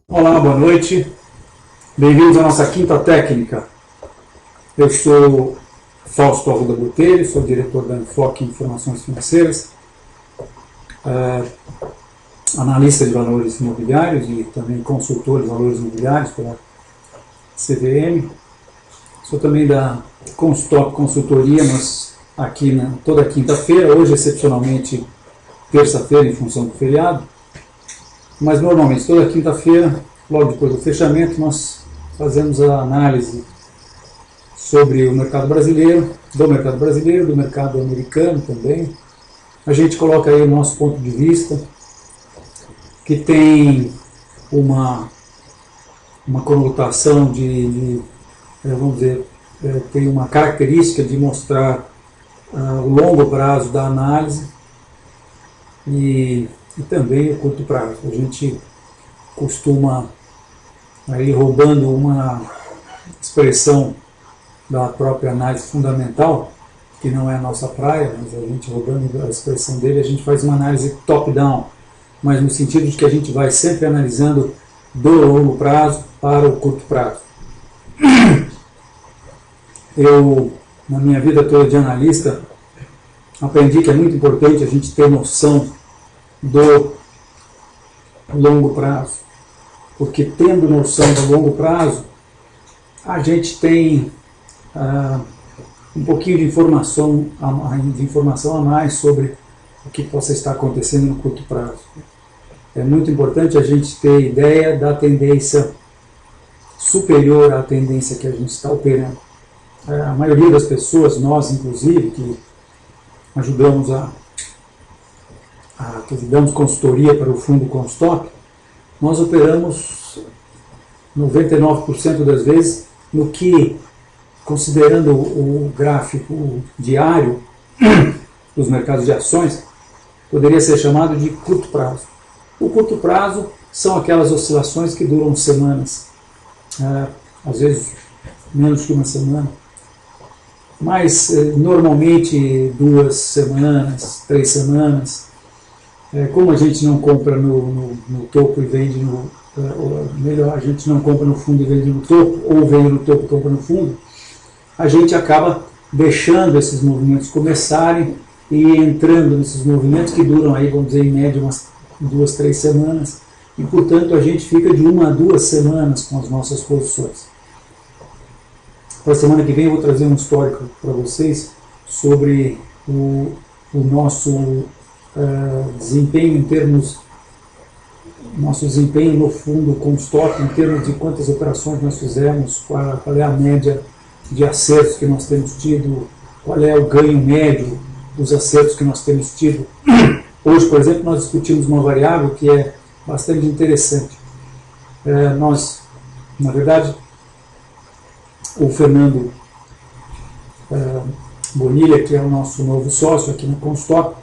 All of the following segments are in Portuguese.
Olá, boa noite. Bem-vindos à nossa quinta técnica. Eu sou Fausto Arruda Botelho, sou diretor da Enfoque em Informações Financeiras, analista de valores imobiliários e também consultor de valores imobiliários pela CVM. Sou também da Constop Consultoria, mas aqui toda quinta-feira, hoje excepcionalmente terça-feira em função do feriado. Mas normalmente toda quinta-feira, logo depois do fechamento, nós fazemos a análise sobre o mercado brasileiro, do mercado americano também. A gente coloca aí o nosso ponto de vista, que tem uma conotação vamos dizer, tem uma característica de mostrar o longo prazo da análise e também o curto prazo. A gente costuma, aí roubando uma expressão da própria análise fundamental, que não é a nossa praia, mas a gente roubando a expressão dele, a gente faz uma análise top-down, mas no sentido de que a gente vai sempre analisando do longo prazo para o curto prazo. Eu, na minha vida toda de analista, aprendi que é muito importante a gente ter noção do longo prazo, porque tendo noção do longo prazo, a gente tem um pouquinho de informação a mais sobre o que possa estar acontecendo no curto prazo. É muito importante a gente ter ideia da tendência superior à tendência que a gente está operando. A maioria das pessoas, nós inclusive, que ajudamos que damos consultoria para o fundo Constop, nós operamos 99% das vezes no que, considerando o gráfico diário dos mercados de ações, poderia ser chamado de curto prazo. O curto prazo são aquelas oscilações que duram semanas, às vezes menos que uma semana, mas normalmente 2 semanas, 3 semanas. Como a gente não compra no topo e vende melhor, a gente não compra no fundo e vende no topo, ou vende no topo e compra no fundo, a gente acaba deixando esses movimentos começarem e entrando nesses movimentos que duram aí, vamos dizer, em média umas 2, 3 semanas, e portanto a gente fica de 1 a 2 semanas com as nossas posições. Para a semana que vem eu vou trazer um histórico para vocês sobre o nosso desempenho nosso desempenho no fundo Constop, em termos de quantas operações nós fizemos, qual é a média de acertos que nós temos tido, qual é o ganho médio dos acertos que nós temos tido. Hoje, por exemplo, nós discutimos uma variável que é bastante interessante. Nós, na verdade, o Fernando Bonilha, que é o nosso novo sócio aqui no Constop,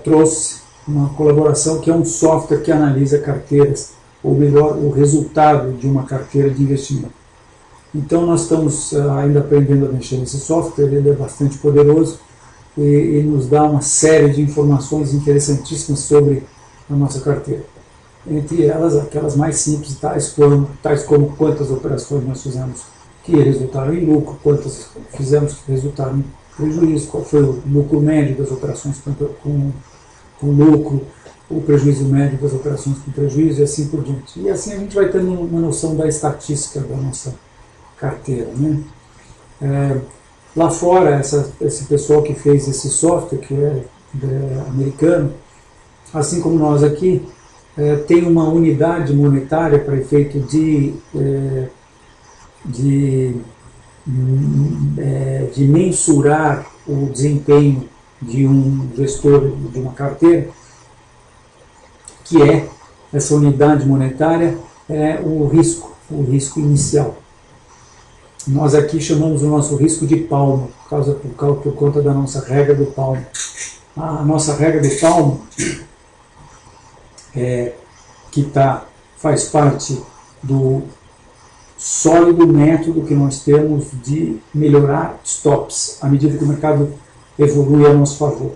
trouxe uma colaboração que é um software que analisa carteiras, ou melhor, o resultado de uma carteira de investimento. Então nós estamos ainda aprendendo a mexer nesse software, ele é bastante poderoso e nos dá uma série de informações interessantíssimas sobre a nossa carteira. Entre elas, aquelas mais simples, tais como quantas operações nós fizemos que resultaram em lucro, quantas fizemos que resultaram em prejuízo, qual foi o lucro médio das operações com lucro, o prejuízo médio das operações com prejuízo e assim por diante. E assim a gente vai tendo uma noção da estatística da nossa carteira, né? Lá fora, esse pessoal que fez esse software, que é americano, assim como nós aqui, tem uma unidade monetária para efeito de mensurar o desempenho de um gestor de uma carteira, que é essa unidade monetária, o risco inicial. Nós aqui chamamos o nosso risco de palmo, por conta da nossa regra do palmo. A nossa regra do palmo, que faz parte do sólido método que nós temos de melhorar stops à medida que o mercado evolui a nosso favor.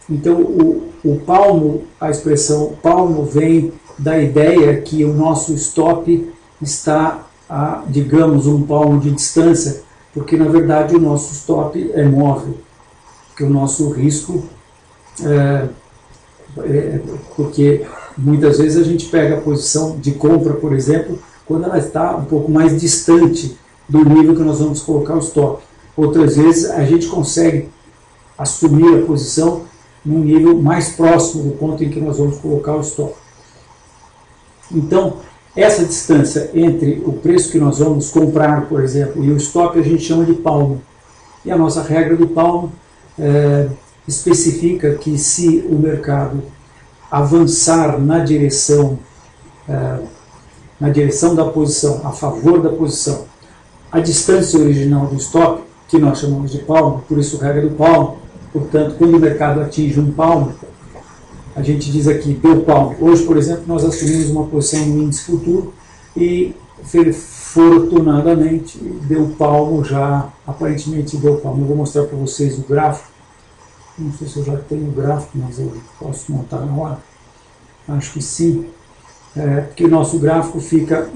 Então, o palmo, a expressão palmo vem da ideia que o nosso stop está a, digamos, um palmo de distância, porque na verdade o nosso stop é móvel, porque o nosso risco porque muitas vezes a gente pega a posição de compra, por exemplo, quando ela está um pouco mais distante do nível que nós vamos colocar o stop. Outras vezes a gente consegue assumir a posição num nível mais próximo do ponto em que nós vamos colocar o stop. Então, essa distância entre o preço que nós vamos comprar, por exemplo, e o stop a gente chama de palmo. E a nossa regra do palmo especifica que se o mercado avançar na direção da posição, a favor da posição, a distância original do stop, que nós chamamos de palmo, por isso regra do palmo, portanto, quando o mercado atinge um palmo, a gente diz aqui, deu palmo. Hoje, por exemplo, nós assumimos uma posição no índice futuro e fortunadamente deu palmo já, aparentemente deu palmo. Eu vou mostrar para vocês o gráfico. Não sei se eu já tenho o gráfico, mas eu posso montar na hora. Acho que sim. Porque o nosso gráfico fica,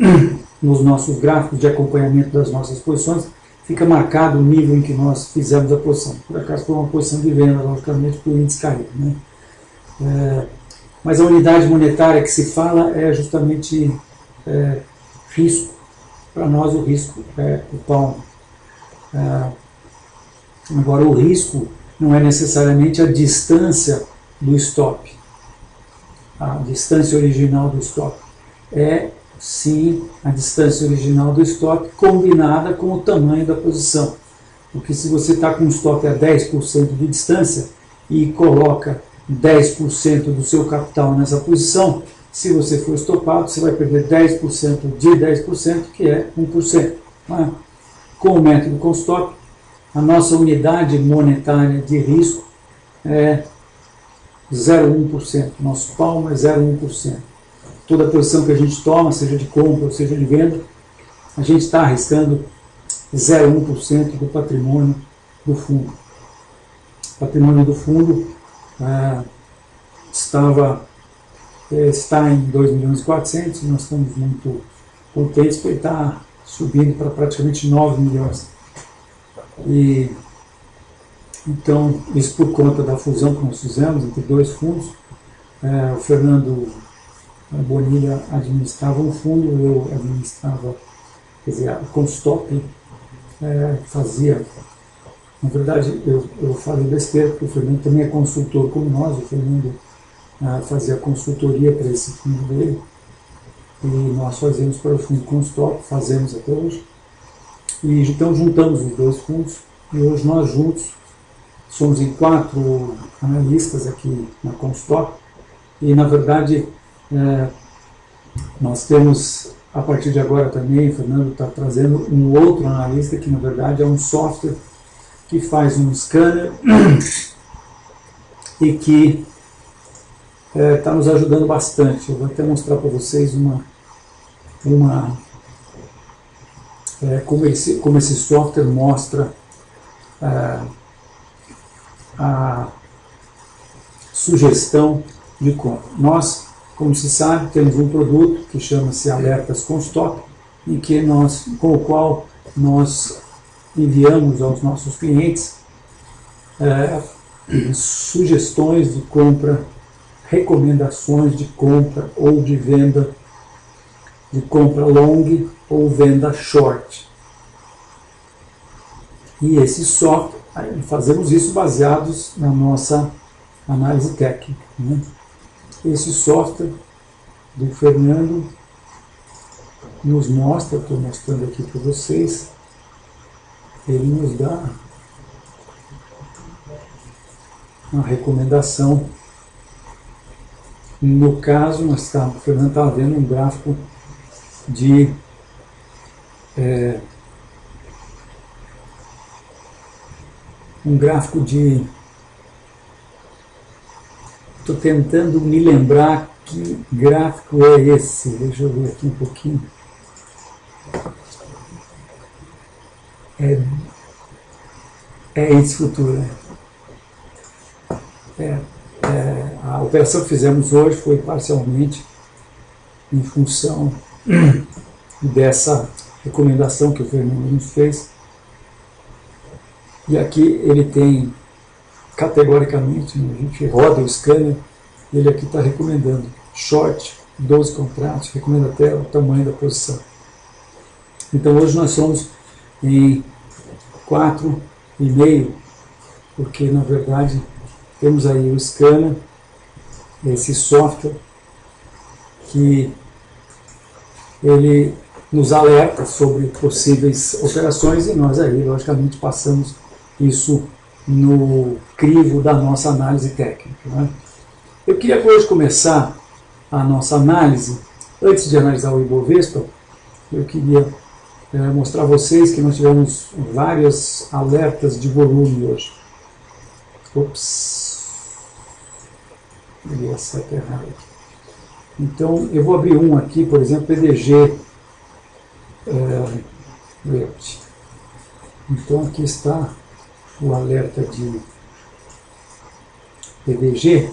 nos nossos gráficos de acompanhamento das nossas posições, fica marcado o nível em que nós fizemos a posição. Por acaso foi uma posição de venda, logicamente, para o índice cair, né? Mas a unidade monetária que se fala é justamente risco. Para nós o risco é o palmo. Agora o risco não é necessariamente a distância do stop, a distância original do stop. É sim a distância original do stop combinada com o tamanho da posição. Porque se você está com um stop a 10% de distância e coloca 10% do seu capital nessa posição, se você for estopado, você vai perder 10% de 10%, que é 1%. Com o método com stop, a nossa unidade monetária de risco é 0,1%. Nosso palmo é 0,1%. Toda posição que a gente toma, seja de compra ou seja de venda, a gente está arriscando 0,1% do patrimônio do fundo. O patrimônio do fundo está em 2.400.000, nós estamos muito contentes porque ele está subindo para praticamente 9 milhões. E, então, isso por conta da fusão que nós fizemos entre dois fundos. O Fernando Bonilha administrava um fundo, eu administrava, quer dizer, com stop, fazia. Na verdade, eu falei besteira, porque o Fernando também é consultor como nós. O Fernando fazia consultoria para esse fundo dele, e nós fazemos para o fundo com stop, fazemos até hoje. E então juntamos os dois fundos, e hoje nós juntos somos em 4 analistas aqui na Constop, e na verdade nós temos, a partir de agora também, o Fernando está trazendo um outro analista, que na verdade é um software que faz um scanner e que está nos ajudando bastante. Eu vou até mostrar para vocês como esse software mostra a sugestão de compra. Nós, como se sabe, temos um produto que chama-se Alertas com Stop, com o qual nós enviamos aos nossos clientes sugestões de compra, recomendações de compra ou de venda, de compra long ou venda short. E esse software, fazemos isso baseados na nossa análise técnica, né? Esse software do Fernando nos mostra, estou mostrando aqui para vocês, ele nos dá uma recomendação. No caso, o Fernando estava vendo um gráfico de estou tentando me lembrar que gráfico é esse. Deixa eu ver aqui um pouquinho. É índice futuro. A operação que fizemos hoje foi parcialmente em função dessa recomendação que o Fernando nos fez. E aqui ele tem, categoricamente, a gente roda o scanner, ele aqui está recomendando short, 12 contratos, recomenda até o tamanho da posição. Então hoje nós somos em 4,5, porque na verdade temos aí o scanner, esse software, que ele nos alerta sobre possíveis operações e nós aí, logicamente, passamos isso no crivo da nossa análise técnica, né? Eu queria hoje começar a nossa análise. Antes de analisar o Ibovespa, eu queria mostrar a vocês que nós tivemos vários alertas de volume hoje. Ops, peguei a seta errada aqui. Então, eu vou abrir um aqui, por exemplo, PDG. Então, aqui está o alerta de PDG.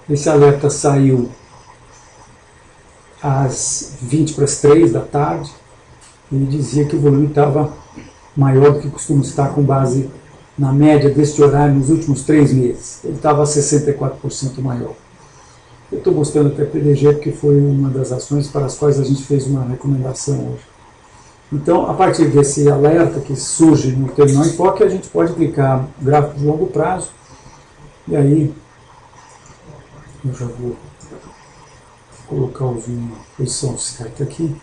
Esse alerta saiu às 20 para as 3 da tarde e dizia que o volume estava maior do que costuma estar com base na média deste horário nos últimos 3 meses. Ele estava 64% maior. Eu estou mostrando até PDG porque foi uma das ações para as quais a gente fez uma recomendação hoje. Então, a partir desse alerta que surge no Terminal Enfoque, a gente pode clicar no gráfico de longo prazo e aí eu já vou colocar o zoom na posição certa aqui.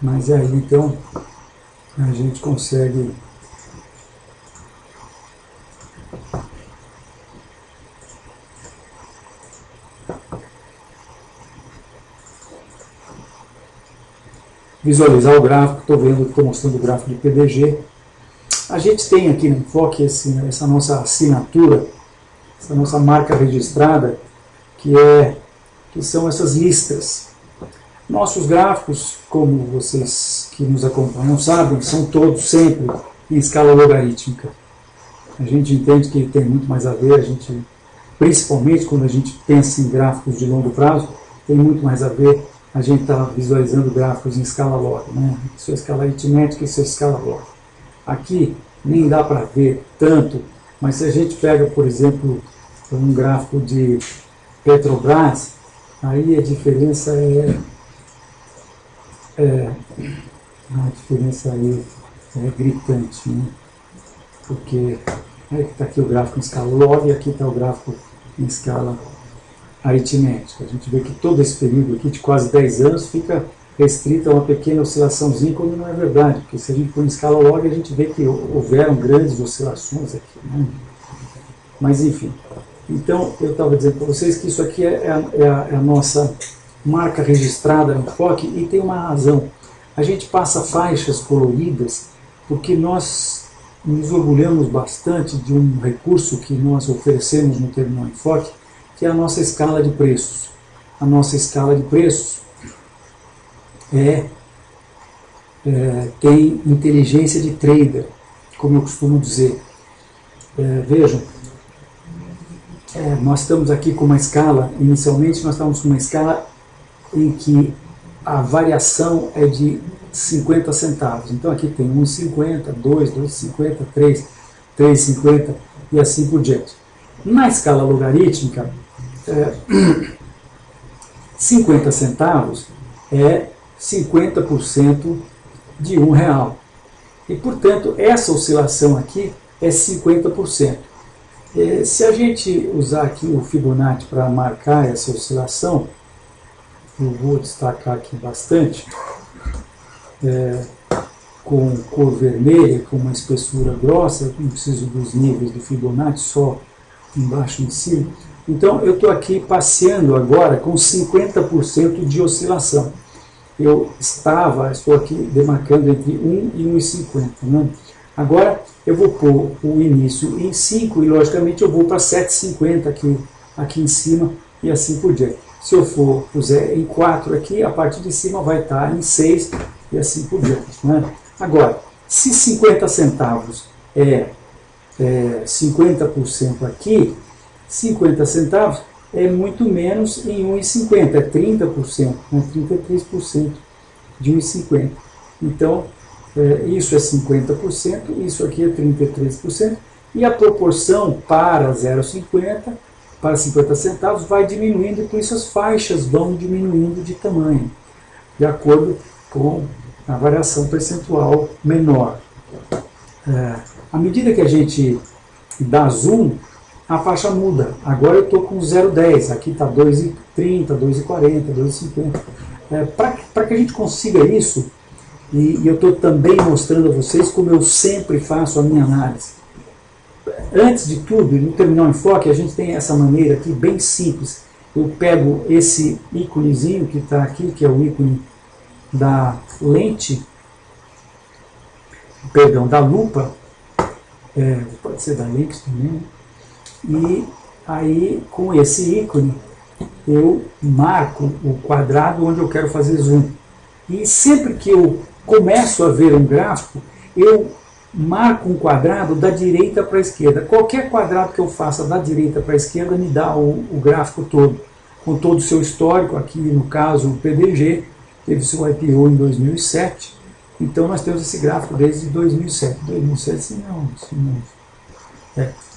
Mas aí então a gente consegue visualizar o gráfico. Estou mostrando o gráfico de PDG. A gente tem aqui no Enfoque essa nossa assinatura, essa nossa marca registrada, que são essas listas. Nossos gráficos, como vocês que nos acompanham sabem, são todos sempre em escala logarítmica. A gente entende que tem muito mais a ver, principalmente quando a gente pensa em gráficos de longo prazo, tem muito mais a ver a gente estar visualizando gráficos em escala log, né? Isso é escala aritmética, isso é escala log. Aqui nem dá para ver tanto, mas se a gente pega, por exemplo, um gráfico de Petrobras, aí a diferença é gritante, né? Porque está aqui o gráfico em escala log e aqui está o gráfico em escala aritmética. A gente vê que todo esse período aqui de quase 10 anos fica restrito a uma pequena oscilaçãozinha, quando não é verdade, porque se a gente põe em escala log, a gente vê que houveram grandes oscilações aqui, né? Mas enfim, então eu estava dizendo para vocês que isso aqui é a nossa marca registrada no Enfoque, e tem uma razão. A gente passa faixas coloridas porque nós nos orgulhamos bastante de um recurso que nós oferecemos no Terminal Enfoque, que é a nossa escala de preços. A nossa escala de preços tem inteligência de trader, como eu costumo dizer. Vejam, nós estamos aqui com uma escala, inicialmente nós estávamos com uma escala em que a variação é de 50 centavos. Então aqui tem 1,50, 2, 2,50, 3, 3,50 e assim por diante. Na escala logarítmica, 50 centavos é 50% de R$1. E, portanto, essa oscilação aqui é 50%. Se a gente usar aqui o Fibonacci para marcar essa oscilação, eu vou destacar aqui bastante, com cor vermelha, com uma espessura grossa, eu não preciso dos níveis do Fibonacci, só embaixo e em cima. Então eu estou aqui passeando agora com 50% de oscilação. Estou aqui demarcando entre 1 e 1,50, né? Agora eu vou pôr o início em 5 e logicamente eu vou para 7,50 aqui em cima e assim por diante. Se eu puser em 4 aqui, a parte de cima vai estar em 6 e assim por diante. Né? Agora, se 50 centavos é 50% aqui, 50 centavos é muito menos em 1,50, é 30%, né? 33% de 1,50. Então, isso é 50%, isso aqui é 33%, e a proporção para 0,50, para 50 centavos, vai diminuindo, e por isso as faixas vão diminuindo de tamanho, de acordo com a variação percentual menor. À medida que a gente dá zoom, a faixa muda. Agora eu estou com 0,10, aqui está 2,30, 2,40, 2,50. Para que a gente consiga isso, e eu estou também mostrando a vocês como eu sempre faço a minha análise. Antes de tudo, no Terminal Enfoque, a gente tem essa maneira aqui bem simples. Eu pego esse íconezinho que está aqui, que é o ícone da lente, perdão, da lupa, pode ser da lente também, né? E aí com esse ícone eu marco o quadrado onde eu quero fazer zoom. E sempre que eu começo a ver um gráfico, eu marco um quadrado da direita para a esquerda. Qualquer quadrado que eu faça da direita para a esquerda me dá o gráfico todo, com todo o seu histórico. Aqui no caso o PDG teve seu IPO em 2007, então nós temos esse gráfico desde 2007. 2007, sim, não.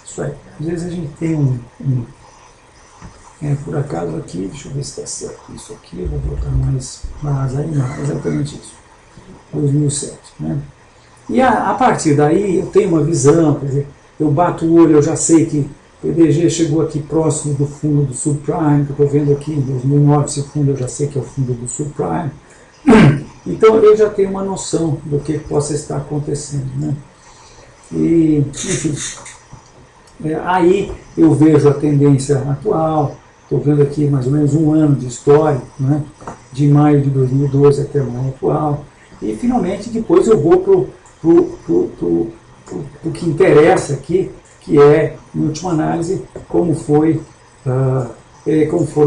Isso aí. Às vezes a gente tem por acaso aqui, deixa eu ver se está certo isso aqui, eu vou botar mais aí, não, exatamente isso. 2007, né? E a partir daí eu tenho uma visão, quer dizer, eu bato o olho, eu já sei que o PDG chegou aqui próximo do fundo do subprime, que eu estou vendo aqui em 2009, esse fundo eu já sei que é o fundo do subprime. Então eu já tenho uma noção do que possa estar acontecendo, né? E, enfim, aí eu vejo a tendência atual, estou vendo aqui mais ou menos um ano de história, né? De maio de 2012 até maio atual, e finalmente depois eu vou para o que interessa aqui, que é, em última análise, como foram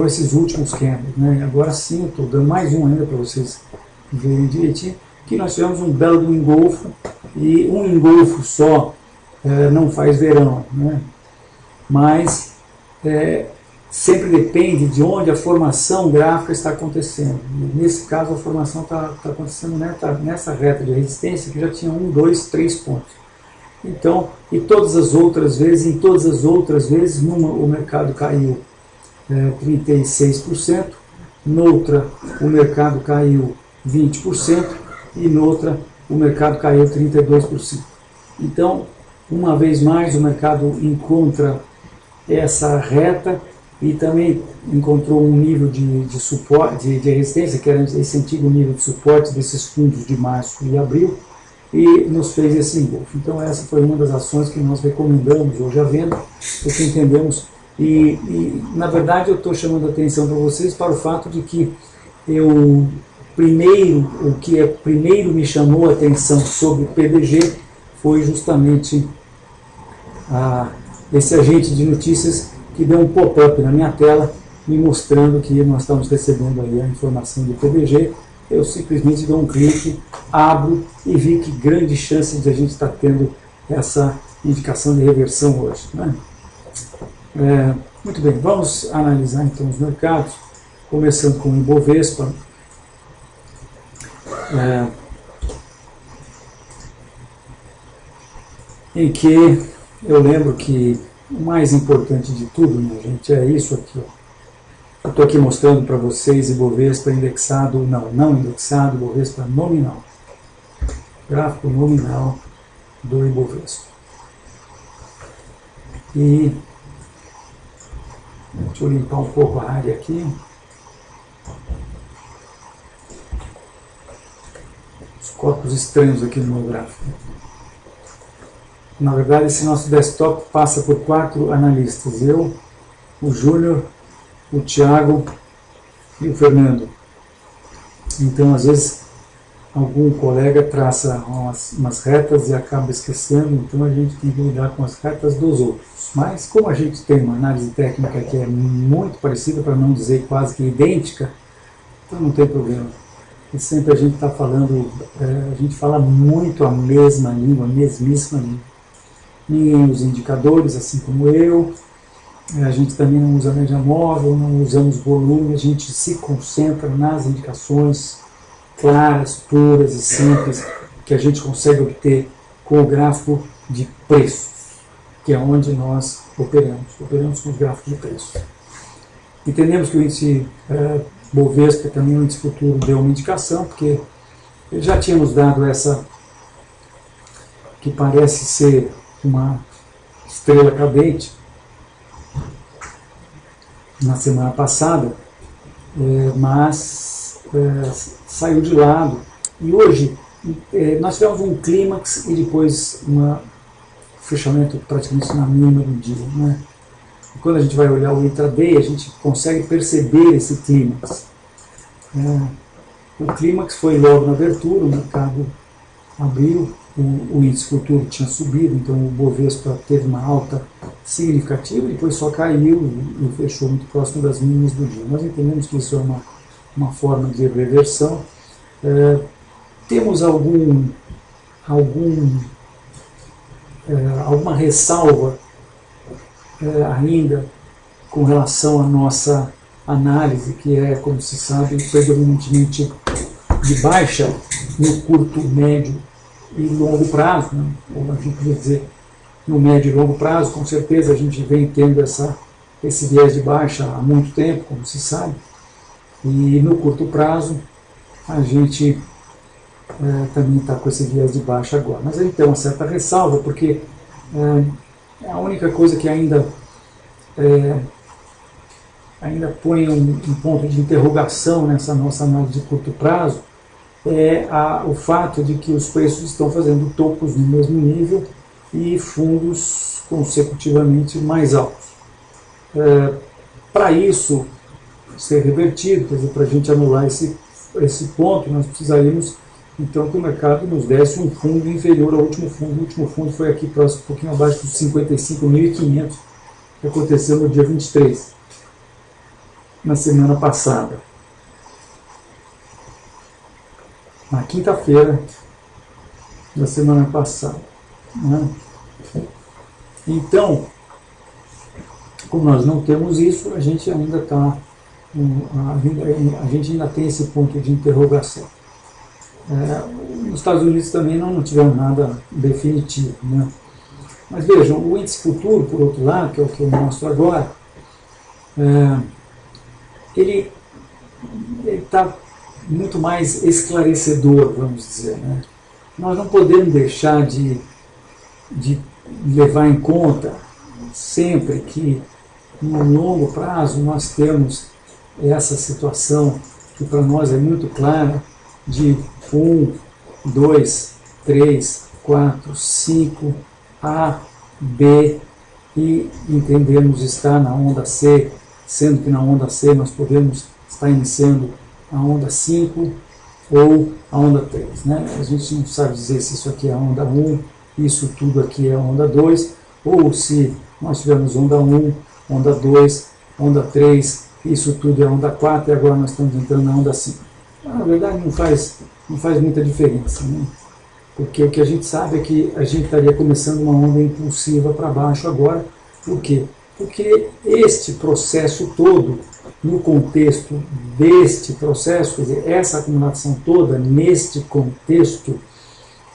esses últimos candles, né? Agora sim, eu estou dando mais um ainda para vocês verem direitinho, que nós tivemos um belo do engolfo, e um engolfo só não faz verão, né? Mas sempre depende de onde a formação gráfica está acontecendo. E nesse caso, a formação está acontecendo nessa reta de resistência, que já tinha 1, 2, 3 pontos. Então, em todas as outras vezes, o mercado caiu 36%, noutra o mercado caiu 20%, e noutra o mercado caiu 32%. Então, uma vez mais, o mercado encontra essa reta e também encontrou um nível de suporte, de resistência, que era esse antigo nível de suporte desses fundos de março e abril, e nos fez esse engolfo. Então essa foi uma das ações que nós recomendamos hoje à venda, porque entendemos, e na verdade eu estou chamando a atenção para vocês para o fato de que o que primeiro me chamou a atenção sobre o PDG foi justamente esse agente de notícias que deu um pop-up na minha tela, me mostrando que nós estamos recebendo aí a informação do PDG. Eu simplesmente dou um clique, abro e vi que grande chance de a gente estar tendo essa indicação de reversão hoje, né? Muito bem, vamos analisar então os mercados, começando com o Ibovespa. Em que eu lembro que o mais importante de tudo, minha gente, é isso aqui. Eu estou aqui mostrando para vocês Ibovespa indexado, não indexado, Ibovespa nominal. Gráfico nominal do Ibovespa. E deixa eu limpar um pouco a área aqui. Os corpos estranhos aqui no meu gráfico. Na verdade, esse nosso desktop passa por 4 analistas. Eu, o Júnior, o Thiago e o Fernando. Então, às vezes, algum colega traça umas retas e acaba esquecendo, então a gente tem que lidar com as retas dos outros. Mas como a gente tem uma análise técnica que é muito parecida, para não dizer quase que idêntica, então não tem problema. E sempre a gente está falando, a gente fala muito a mesma língua, a mesmíssima língua. Ninguém usa indicadores, assim como eu. A gente também não usa média móvel, não usamos volume, a gente se concentra nas indicações claras, puras e simples que a gente consegue obter com o gráfico de preços, que é onde nós operamos com os gráficos de preços. Entendemos que o índice Bovespa, também o índice futuro, deu uma indicação, porque já tínhamos dado essa, que parece ser uma estrela cadente, na semana passada, mas saiu de lado. E hoje nós tivemos um clímax e depois um fechamento praticamente na mínima do dia, né? E quando a gente vai olhar o intraday, a gente consegue perceber esse clímax. O clímax foi logo na abertura, o mercado abriu, o índice futuro tinha subido, então o Bovespa teve uma alta significativa, depois só caiu e fechou muito próximo das mínimas do dia. Nós entendemos que isso é uma forma de reversão. Temos alguma ressalva ainda com relação à nossa análise, que é, como se sabe, predominantemente de baixa no curto, médio e longo prazo, né? Ou a gente podia dizer no médio e longo prazo. Com certeza a gente vem tendo esse viés de baixa há muito tempo, como se sabe, e no curto prazo a gente também está com esse viés de baixa agora. Mas aí tem uma certa ressalva, porque a única coisa que ainda põe um ponto de interrogação nessa nossa análise de curto prazo é o fato de que os preços estão fazendo topos no mesmo nível e fundos consecutivamente mais altos. Para isso ser revertido, quer dizer, para a gente anular esse ponto, nós precisaríamos então que o mercado nos desse um fundo inferior ao último fundo. O último fundo foi aqui próximo, um pouquinho abaixo dos 55.500, que aconteceu no dia 23, na semana passada. Na quinta-feira da semana passada, né? Então, como nós não temos isso, a gente ainda tem esse ponto de interrogação. Nos Estados Unidos também não tivemos nada definitivo, né? Mas vejam, o índice futuro, por outro lado, que é o que eu mostro agora, ele está muito mais esclarecedor, vamos dizer, né? Nós não podemos deixar de levar em conta sempre que no longo prazo nós temos essa situação que para nós é muito clara de 1, 2, 3, 4, 5, A, B, e entendemos estar na onda C, sendo que na onda C nós podemos estar iniciando a onda 5 ou a onda 3, né? A gente não sabe dizer se isso aqui é a onda 1, isso tudo aqui é a onda 2, ou se nós tivermos onda 1, onda 2, onda 3, isso tudo é a onda 4 e agora nós estamos entrando na onda 5. Na verdade não faz muita diferença, né? Porque o que a gente sabe é que a gente estaria começando uma onda impulsiva para baixo agora. Por quê? Porque este processo todo, no contexto deste processo, quer dizer, essa acumulação toda, neste contexto,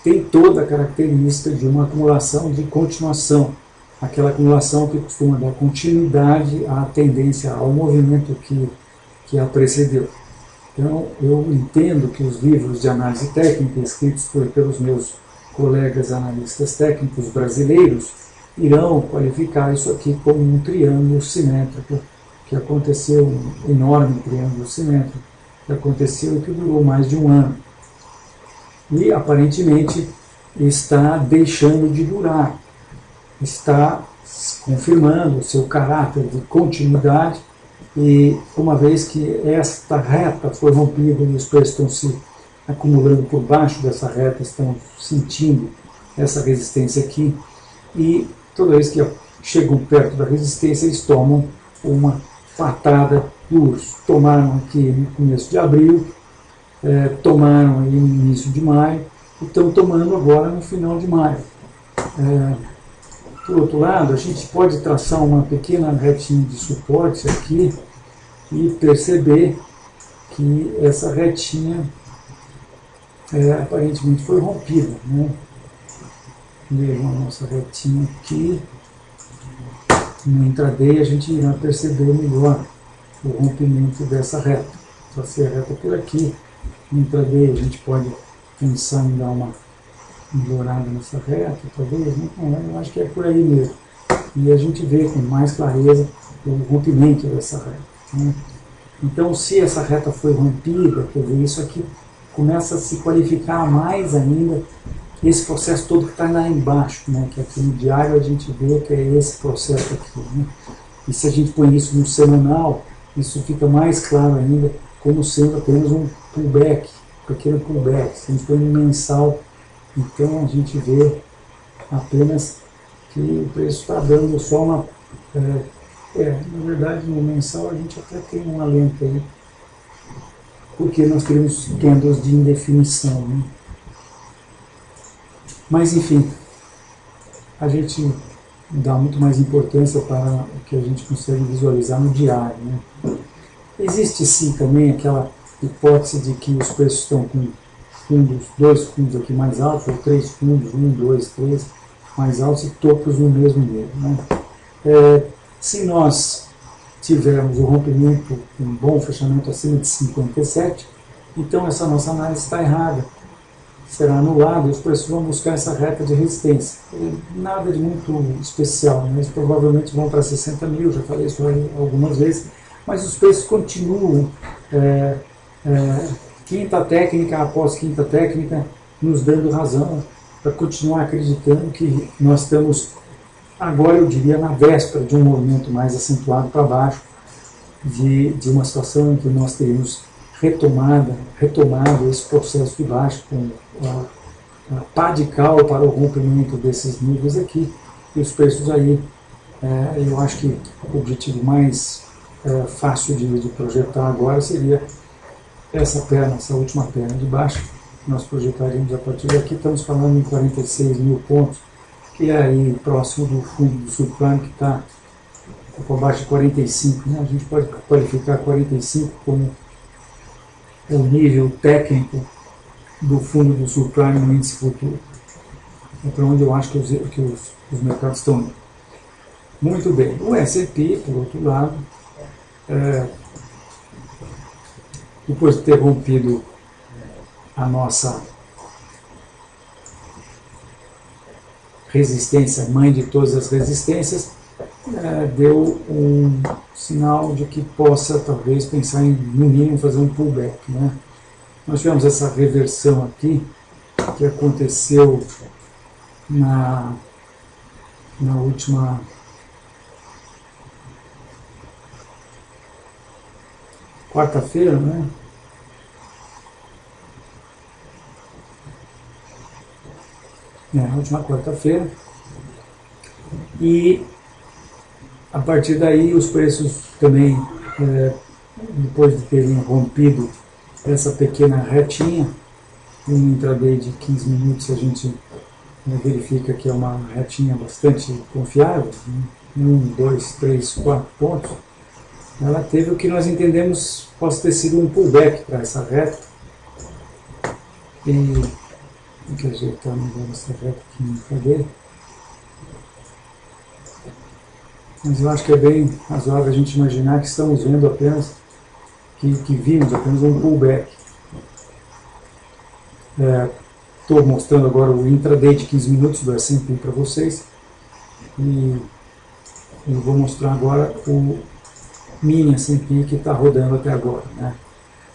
tem toda a característica de uma acumulação de continuação, aquela acumulação que costuma dar continuidade à tendência, ao movimento que a precedeu. Então, eu entendo que os livros de análise técnica, escritos pelos meus colegas analistas técnicos brasileiros, irão qualificar isso aqui como um triângulo simétrico, que aconteceu, um enorme triângulo simétrico, que aconteceu e que durou mais de um ano. E, aparentemente, está deixando de durar, está confirmando o seu caráter de continuidade, e uma vez que esta reta foi rompida e os preços estão se acumulando por baixo dessa reta estão sentindo essa resistência aqui, e toda vez que chegam perto da resistência eles tomam uma patada do urso. Tomaram aqui no começo de abril, tomaram aí no início de maio, e estão tomando agora no final de maio. Por outro lado, a gente pode traçar uma pequena retinha de suporte aqui e perceber que essa retinha aparentemente foi rompida, né? Vejam a nossa retinha aqui. No intraday a gente irá perceber melhor o rompimento dessa reta. Tracei a reta por aqui. No intraday a gente pode pensar em dar uma melhorada nessa reta, talvez, não, eu acho que é por aí mesmo. E a gente vê com mais clareza o rompimento dessa reta, né? Então, se essa reta foi rompida, quer dizer, isso aqui começa a se qualificar mais ainda esse processo todo que está lá embaixo, né? Que aqui no diário a gente vê que é esse processo aqui, né? E se a gente põe isso no semanal, isso fica mais claro ainda como sendo apenas um pullback, um pequeno pullback. Se a gente põe no mensal, então a gente vê apenas que o preço está dando só uma... na verdade, no mensal a gente até tem um alento aí, porque nós temos candles de indefinição, né? Mas, enfim, a gente dá muito mais importância para o que a gente consegue visualizar no diário, né? Existe sim também aquela hipótese de que os preços estão com fundos, dois fundos aqui mais altos, ou três fundos, um, dois, três mais altos e topos no mesmo nível, né? Se nós tivermos o rompimento, um bom fechamento acima de 57, então essa nossa análise está errada, será anulada e os preços vão buscar essa reta de resistência. Nada de muito especial, né? Eles provavelmente vão para 60 mil, já falei isso aí algumas vezes, mas os preços continuam quinta técnica após quinta técnica, nos dando razão para continuar acreditando que nós estamos, agora eu diria, na véspera de um movimento mais acentuado para baixo, de uma situação em que nós teríamos retomado esse processo de baixo, com a pá de cal para o rompimento desses níveis aqui, e os preços aí, eu acho que o objetivo mais fácil de projetar agora seria essa perna, essa última perna de baixo. Nós projetaríamos a partir daqui, estamos falando em 46 mil pontos, que é aí próximo do fundo do subprime, que está um pouco abaixo de 45, né? A gente pode qualificar 45 como o nível técnico do fundo do subprime no índice futuro. É para onde eu acho que os mercados estão indo. Muito bem. O S&P, por outro lado, depois de ter rompido a nossa resistência, mãe de todas as resistências, deu um sinal de que possa talvez pensar em, no mínimo, fazer um pullback, né? Nós tivemos essa reversão aqui, que aconteceu na última quarta-feira, né? Na última quarta-feira, e a partir daí os preços também, depois de terem rompido essa pequena retinha, um intraday de 15 minutos a gente verifica que é uma retinha bastante confiável, 1, 2, 3, 4 pontos, ela teve o que nós entendemos possa ter sido um pullback para essa reta, e tem que ajeitar melhor essa reta aqui no intraday. Mas eu acho que é bem razoável a gente imaginar que estamos vendo apenas, que vimos apenas um pullback. Estou mostrando agora o intraday de 15 minutos do S&P para vocês, e eu vou mostrar agora o mini S&P que está rodando até agora, né?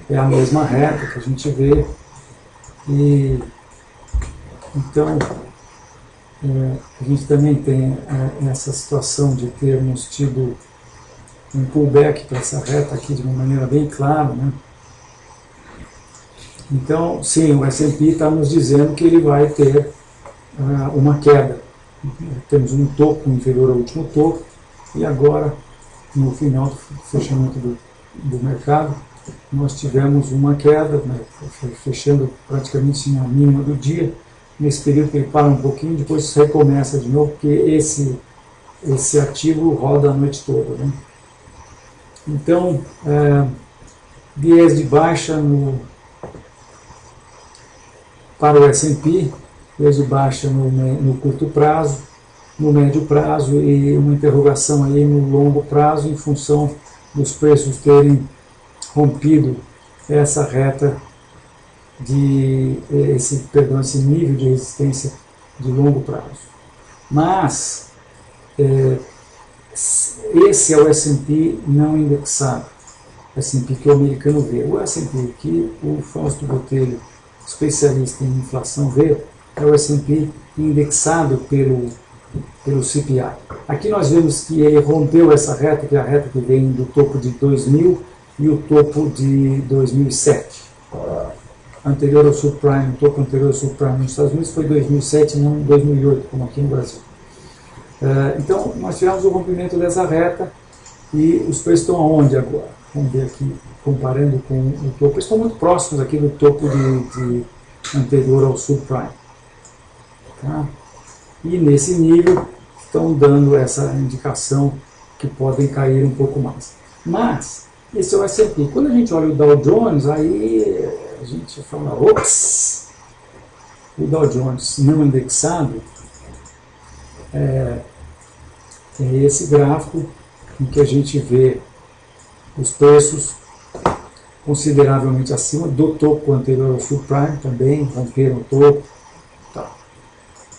É a mesma reta que a gente vê, e então a gente também tem essa situação de termos tido um pullback para essa reta aqui de uma maneira bem clara, né? Então, sim, o S&P está nos dizendo que ele vai ter uma queda. Temos um topo inferior ao último topo, e agora, no final do fechamento do mercado, nós tivemos uma queda, né, fechando praticamente na mínima do dia. Nesse período que ele para um pouquinho, depois recomeça de novo, porque esse ativo roda a noite toda, né? Então, viés de baixa para o S&P, viés de baixa no curto prazo, no médio prazo, e uma interrogação aí no longo prazo, em função dos preços terem rompido essa reta esse nível de resistência de longo prazo. Mas esse é o S&P não indexado, S&P que o americano vê. O S&P que o Fausto Botelho, especialista em inflação, vê, é o S&P indexado pelo CPI. Aqui nós vemos que ele rompeu essa reta, que é a reta que vem do topo de 2000 e o topo de 2007. Anterior ao subprime, o topo anterior ao subprime nos Estados Unidos foi 2007 e não 2008, como aqui no Brasil. Então, nós tivemos o rompimento dessa reta e os preços estão aonde agora? Vamos ver aqui, comparando com o topo. Eles estão muito próximos aqui do topo de anterior ao subprime. Tá? E nesse nível estão dando essa indicação que podem cair um pouco mais. Mas, esse é o S&P. Quando a gente olha o Dow Jones, aí a gente fala, ops, o Dow Jones não indexado é esse gráfico em que a gente vê os preços consideravelmente acima do topo anterior ao subprime, também romperam o topo. Tá.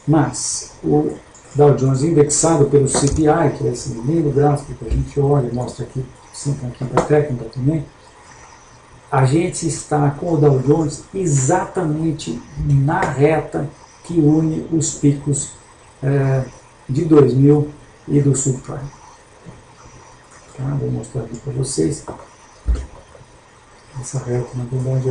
Mas o Dow Jones indexado pelo CPI, que é esse lindo gráfico que a gente olha, mostra aqui, sempre aqui para a técnica também, a gente está com o Dow Jones exatamente na reta que une os picos de 2000 e do subprime. Tá? Vou mostrar aqui para vocês. Essa reta, na verdade,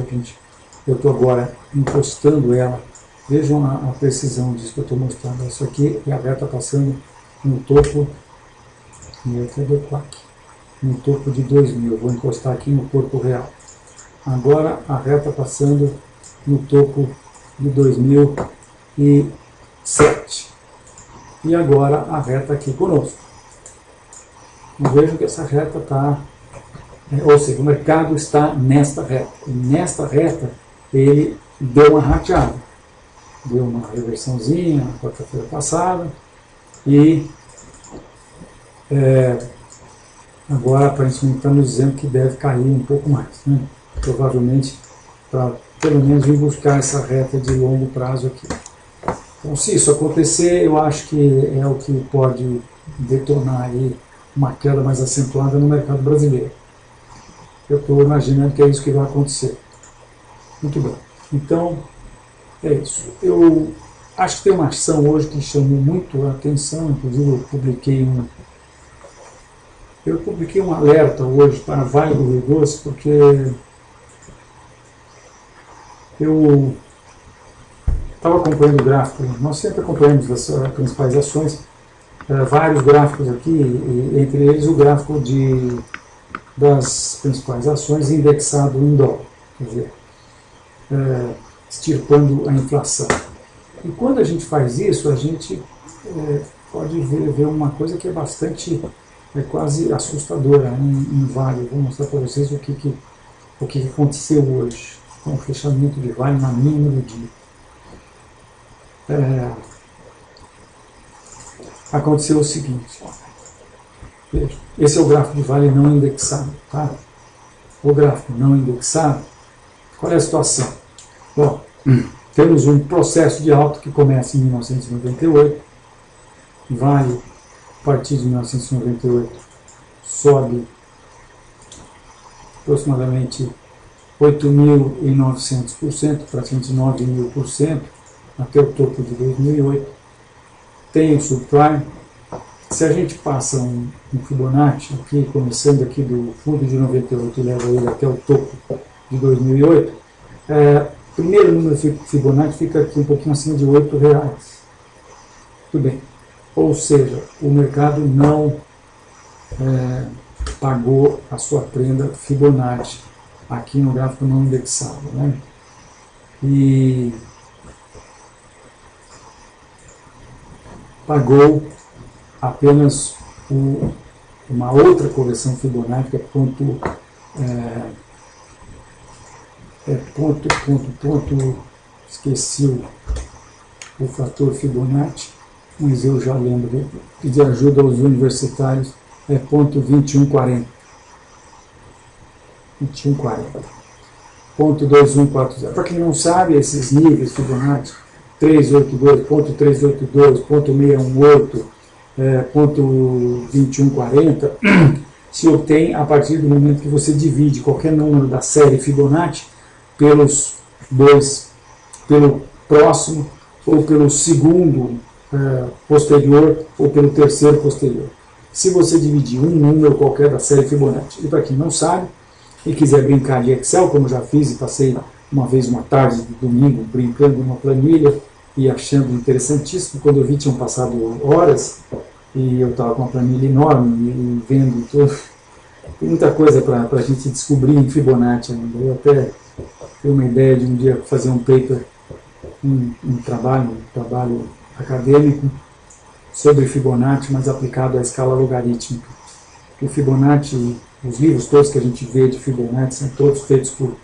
eu estou agora encostando ela. Vejam a precisão disso que eu estou mostrando. Isso aqui é a reta passando no topo, no topo de 2000. Vou encostar aqui no corpo real. Agora a reta passando no topo de 2007. E agora a reta aqui conosco. Vejam que essa reta está, ou seja, o mercado está nesta reta. E nesta reta ele deu uma rateada. Deu uma reversãozinha na quarta-feira passada. E agora aparentemente está nos dizendo que deve cair um pouco mais, né? Provavelmente para pelo menos vir buscar essa reta de longo prazo aqui. Então, se isso acontecer, eu acho que é o que pode detonar aí uma queda mais acentuada no mercado brasileiro. Eu estou imaginando que é isso que vai acontecer. Muito bem. Então, é isso. Eu acho que tem uma ação hoje que chamou muito a atenção, inclusive eu publiquei um alerta hoje para a Vale do Rio Doce, porque eu estava acompanhando o gráfico, nós sempre acompanhamos as principais ações, vários gráficos aqui, e entre eles o gráfico das principais ações indexado em dólar, quer dizer, extirpando a inflação. E quando a gente faz isso, a gente pode ver uma coisa que é bastante, quase assustadora em Vale. Vou mostrar para vocês o que aconteceu hoje, com o fechamento de Vale na mínima do dia. Aconteceu o seguinte, veja, esse é o gráfico de Vale não indexado, tá? O gráfico não indexado, qual é a situação? Bom, temos um processo de alta que começa em 1998, Vale, a partir de 1998, sobe aproximadamente 8.900%, praticamente 9.000%, até o topo de 2008. Tem o subprime. Se a gente passa um Fibonacci, aqui, começando aqui do fundo de 98 e leva ele até o topo de 2008, Primeiro número Fibonacci fica aqui um pouquinho acima de R$8. Tudo bem. Ou seja, o mercado não pagou a sua prenda Fibonacci aqui no gráfico não indexado, né? E pagou apenas uma outra correção Fibonacci, que é esqueci o fator Fibonacci, mas eu já lembro, pedir ajuda aos universitários, é ponto 2140. 2140. Ponto 2140. Para quem não sabe, esses níveis Fibonacci, 382, ponto 382, ponto 618, ponto 2140, se obtém a partir do momento que você divide qualquer número da série Fibonacci pelo próximo, ou pelo segundo posterior, ou pelo terceiro posterior. Se você dividir um número qualquer da série Fibonacci, e para quem não sabe, e quiser brincar de Excel, como já fiz e passei uma vez uma tarde de domingo brincando numa planilha e achando interessantíssimo, quando eu vi tinham passado horas, e eu estava com uma planilha enorme e vendo tudo. Tem muita coisa para a gente descobrir em Fibonacci ainda. Eu até tenho uma ideia de um dia fazer um paper, um trabalho acadêmico sobre Fibonacci, mas aplicado à escala logarítmica. O Fibonacci, os livros todos que a gente vê de Fibonacci são todos feitos por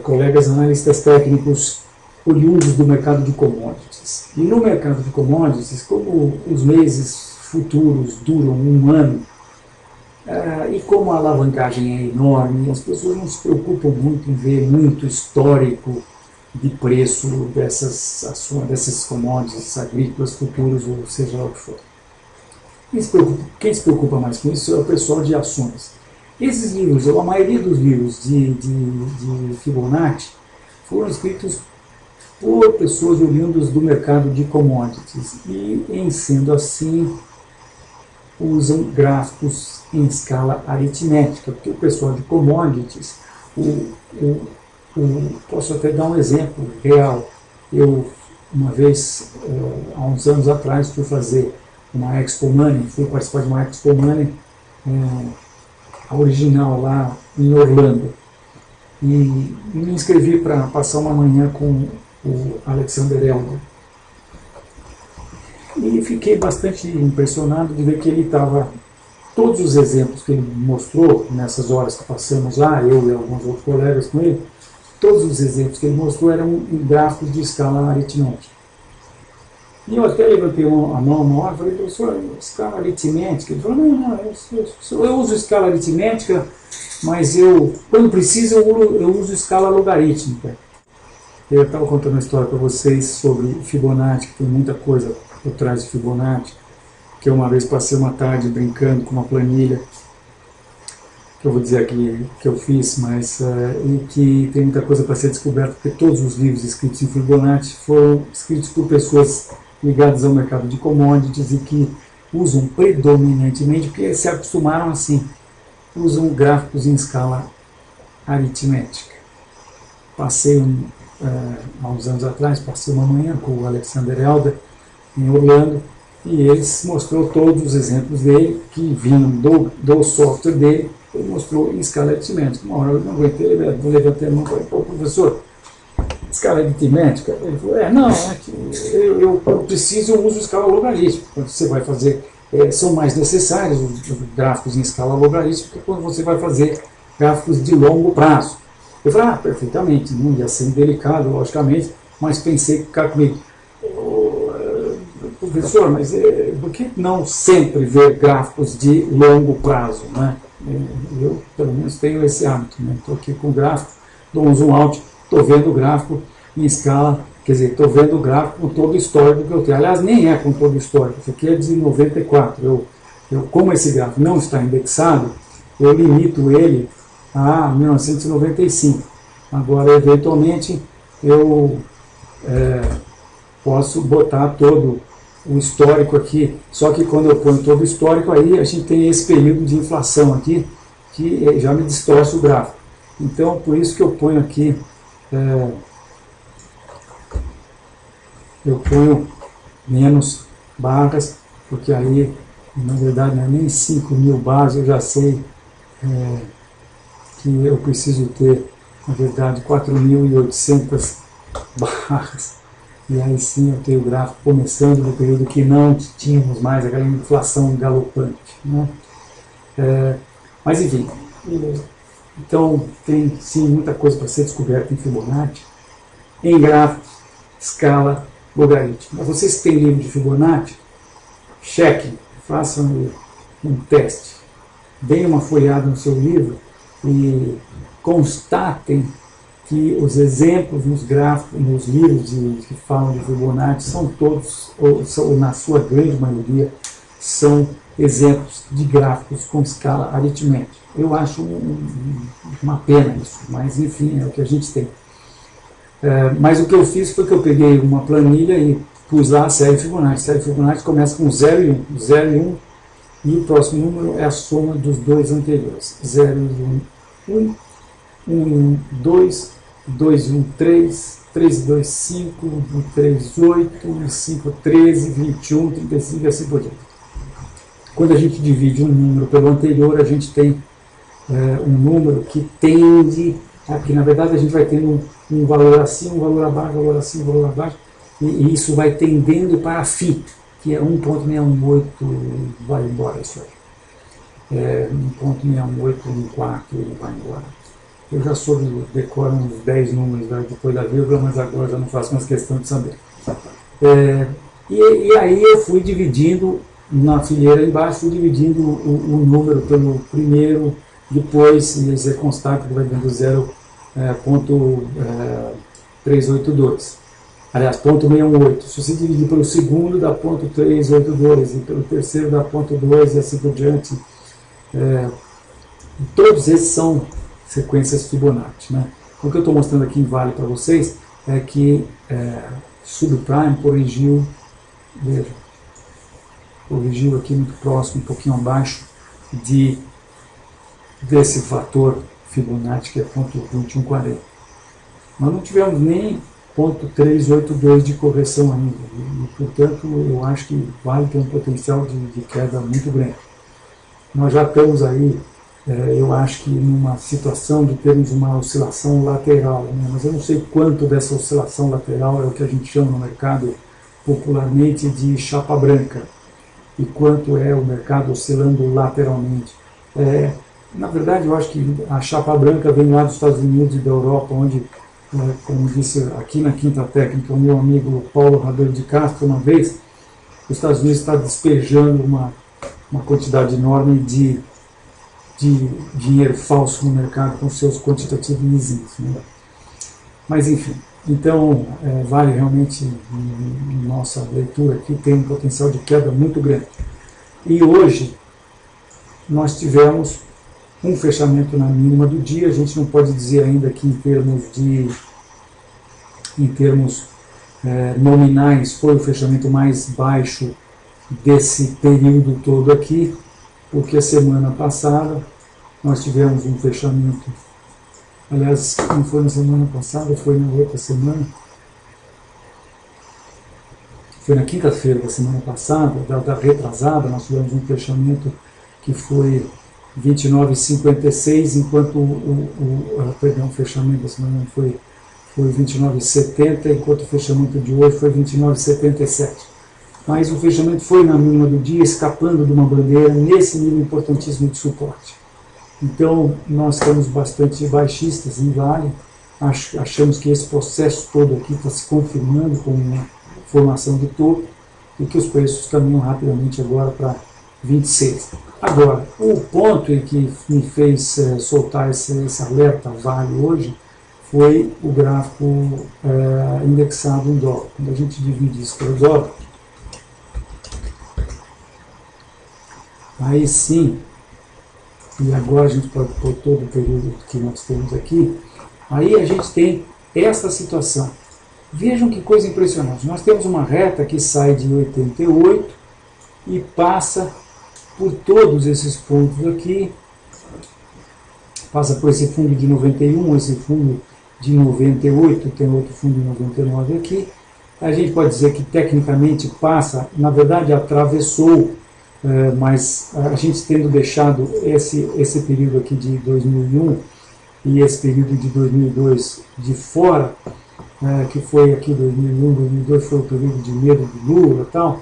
colegas analistas técnicos oriundos do mercado de commodities. E no mercado de commodities, como os meses futuros duram um ano, e como a alavancagem é enorme, as pessoas não se preocupam muito em ver muito histórico de preço dessas commodities agrícolas futuros, ou seja lá o que for. Quem se preocupa mais com isso é o pessoal de ações. Esses livros, a maioria dos livros de Fibonacci, foram escritos por pessoas oriundas do mercado de commodities e, em sendo assim, usam gráficos em escala aritmética, porque o pessoal de commodities, posso até dar um exemplo real. Eu, uma vez, há uns anos atrás, fui fazer uma Expo Money, fui participar de uma Expo Money, a original lá em Orlando, e me inscrevi para passar uma manhã com o Alexander Elder. E fiquei bastante impressionado de ver que ele estava, todos os exemplos que ele mostrou nessas horas que passamos lá, eu e alguns outros colegas com ele, todos os exemplos que ele mostrou eram em gráficos de escala aritmética. E eu até levantei a mão uma hora e falei, professor, escala aritmética? Ele falou, não, eu uso escala aritmética, mas quando preciso, eu uso escala logarítmica. Eu estava contando uma história para vocês sobre Fibonacci, que tem muita coisa por trás de Fibonacci, que eu uma vez passei uma tarde brincando com uma planilha, que eu vou dizer aqui que eu fiz, mas e que tem muita coisa para ser descoberta, porque todos os livros escritos em Fibonacci foram escritos por pessoas ligadas ao mercado de commodities e que usam predominantemente, porque se acostumaram assim, usam gráficos em escala aritmética. Passei há uns anos atrás, passei uma manhã com o Alexander Elder em Orlando, e ele mostrou todos os exemplos dele, que vinham do software dele, ele mostrou em escala aritmética. Uma hora eu não aguentei, eu levantei a mão e falei, pô, professor, escala aritmética? Ele falou, não, eu preciso, eu uso escala logarítmica. Quando você vai fazer, são mais necessários os gráficos em escala logarítmica quando você vai fazer gráficos de longo prazo. Eu falei, perfeitamente, não ia ser delicado, logicamente, mas pensei, cara, comigo, professor, mas por que não sempre ver gráficos de longo prazo, né? Eu, pelo menos, tenho esse hábito, né? Estou aqui com o gráfico, dou um zoom out, estou vendo o gráfico em escala, quer dizer, estou vendo o gráfico com todo o histórico que eu tenho. Aliás, nem é com todo o histórico, isso aqui é de 94. Como esse gráfico não está indexado, eu limito ele a 1995. Agora, eventualmente, eu posso botar todo o histórico aqui, só que quando eu ponho todo o histórico, aí a gente tem esse período de inflação aqui, que já me distorce o gráfico. Então, por isso que eu ponho aqui, eu ponho menos barras, porque aí, na verdade, não é nem 5.000 barras, eu já sei que eu preciso ter, na verdade, 4.800 barras. E aí sim eu tenho o gráfico começando no período que não tínhamos mais aquela inflação galopante, né? Mas enfim, então tem sim muita coisa para ser descoberta em Fibonacci, em gráficos, escala, logaritmo. Mas vocês que têm livro de Fibonacci, chequem, façam um teste, deem uma folhada no seu livro e constatem que os exemplos nos gráficos, nos livros que falam de Fibonacci são todos, ou na sua grande maioria, são exemplos de gráficos com escala aritmética. Eu acho uma pena isso, mas enfim, é o que a gente tem. Mas o que eu fiz foi que eu peguei uma planilha e pus lá a série Fibonacci. A série Fibonacci começa com 0 e 1, 0 e 1, e o próximo número é a soma dos dois anteriores. 0 e 1, 1, 1 e 1, 2, 2 e 1, 3, 3 e 2, 5, 1 e 3, 8, 1 e 5, 13, 21, 35 e assim por diante. Quando a gente divide um número pelo anterior, a gente tem um número que tende, que na verdade a gente vai tendo um valor acima, um valor abaixo, um valor acima, um valor abaixo, e isso vai tendendo para φ, que é 1.618, vai embora isso aí. 1.61814 vai embora. Eu já soube, decoro uns 10 números depois da vírgula, mas agora já não faço mais questão de saber. E aí eu fui dividindo, na fileira embaixo, fui dividindo o número pelo primeiro, depois você constata que vai dando 0.382. Aliás, ponto 618. Se você dividir pelo segundo, dá ponto 382, e pelo terceiro dá ponto 2, e assim por diante. Todos esses são sequências Fibonacci, né? O que eu estou mostrando aqui em Vale para vocês é que subprime corrigiu, veja, corrigiu aqui muito próximo, um pouquinho abaixo desse fator Fibonacci, que é ponto 2140. Nós não tivemos nem ponto 382 de correção ainda, e portanto eu acho que Vale tem um potencial de queda muito grande. Nós já estamos aí, eu acho que numa situação de termos uma oscilação lateral, né? Mas eu não sei quanto dessa oscilação lateral é o que a gente chama no mercado popularmente de chapa branca, e quanto é o mercado oscilando lateralmente. Na verdade, eu acho que a chapa branca vem lá dos Estados Unidos e da Europa, onde, como disse aqui na Quinta Técnica o meu amigo Paulo Rabelo de Castro uma vez, os Estados Unidos está despejando uma quantidade enorme de dinheiro falso no mercado com seus quantitative easing, né? Mas enfim, então Vale realmente, nossa leitura aqui, tem um potencial de queda muito grande. E hoje nós tivemos um fechamento na mínima do dia. A gente não pode dizer ainda que em termos nominais foi o fechamento mais baixo desse período todo aqui, porque a semana passada nós tivemos um fechamento, aliás, não foi na semana passada, foi na outra semana, foi na quinta-feira da semana passada, da retrasada, nós tivemos um fechamento que foi 29,56, enquanto o fechamento da semana foi 29,70, enquanto o fechamento de hoje foi 29,77. Mas o fechamento foi na mínima do dia, escapando de uma bandeira nesse nível importantíssimo de suporte. Então, nós estamos bastante baixistas em Vale, achamos que esse processo todo aqui está se confirmando como uma formação de topo, e que os preços caminham rapidamente agora para 26. Agora, o ponto em que me fez soltar esse alerta Vale hoje foi o gráfico indexado em dólar. Quando a gente divide isso pelo dólar, aí sim, e agora a gente pode pôr todo o período que nós temos aqui, aí a gente tem essa situação. Vejam que coisa impressionante. Nós temos uma reta que sai de 88 e passa por todos esses pontos aqui, passa por esse fundo de 91, esse fundo de 98, tem outro fundo de 99 aqui. A gente pode dizer que tecnicamente passa, na verdade atravessou, mas a gente tendo deixado esse período aqui de 2001 e esse período de 2002 de fora, que foi aqui 2001, 2002 foi o período de medo do Lula e tal,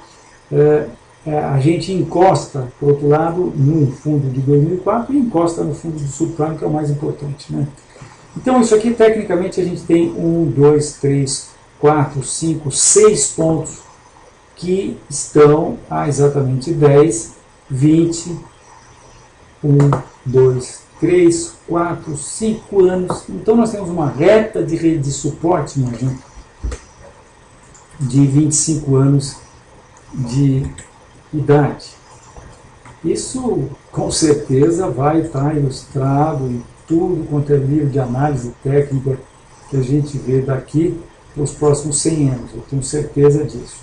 a gente encosta, por outro lado, no fundo de 2004 e encosta no fundo do subprime, que é o mais importante, né? Então isso aqui, tecnicamente, a gente tem 1, 2, 3, 4, 5, 6 pontos que estão a exatamente 10, 20, 1, 2, 3, 4, 5 anos. Então nós temos uma reta de rede de suporte, minha gente, de 25 anos de idade. Isso com certeza vai estar ilustrado em tudo quanto é livro de análise técnica que a gente vê daqui para os próximos 100 anos, eu tenho certeza disso.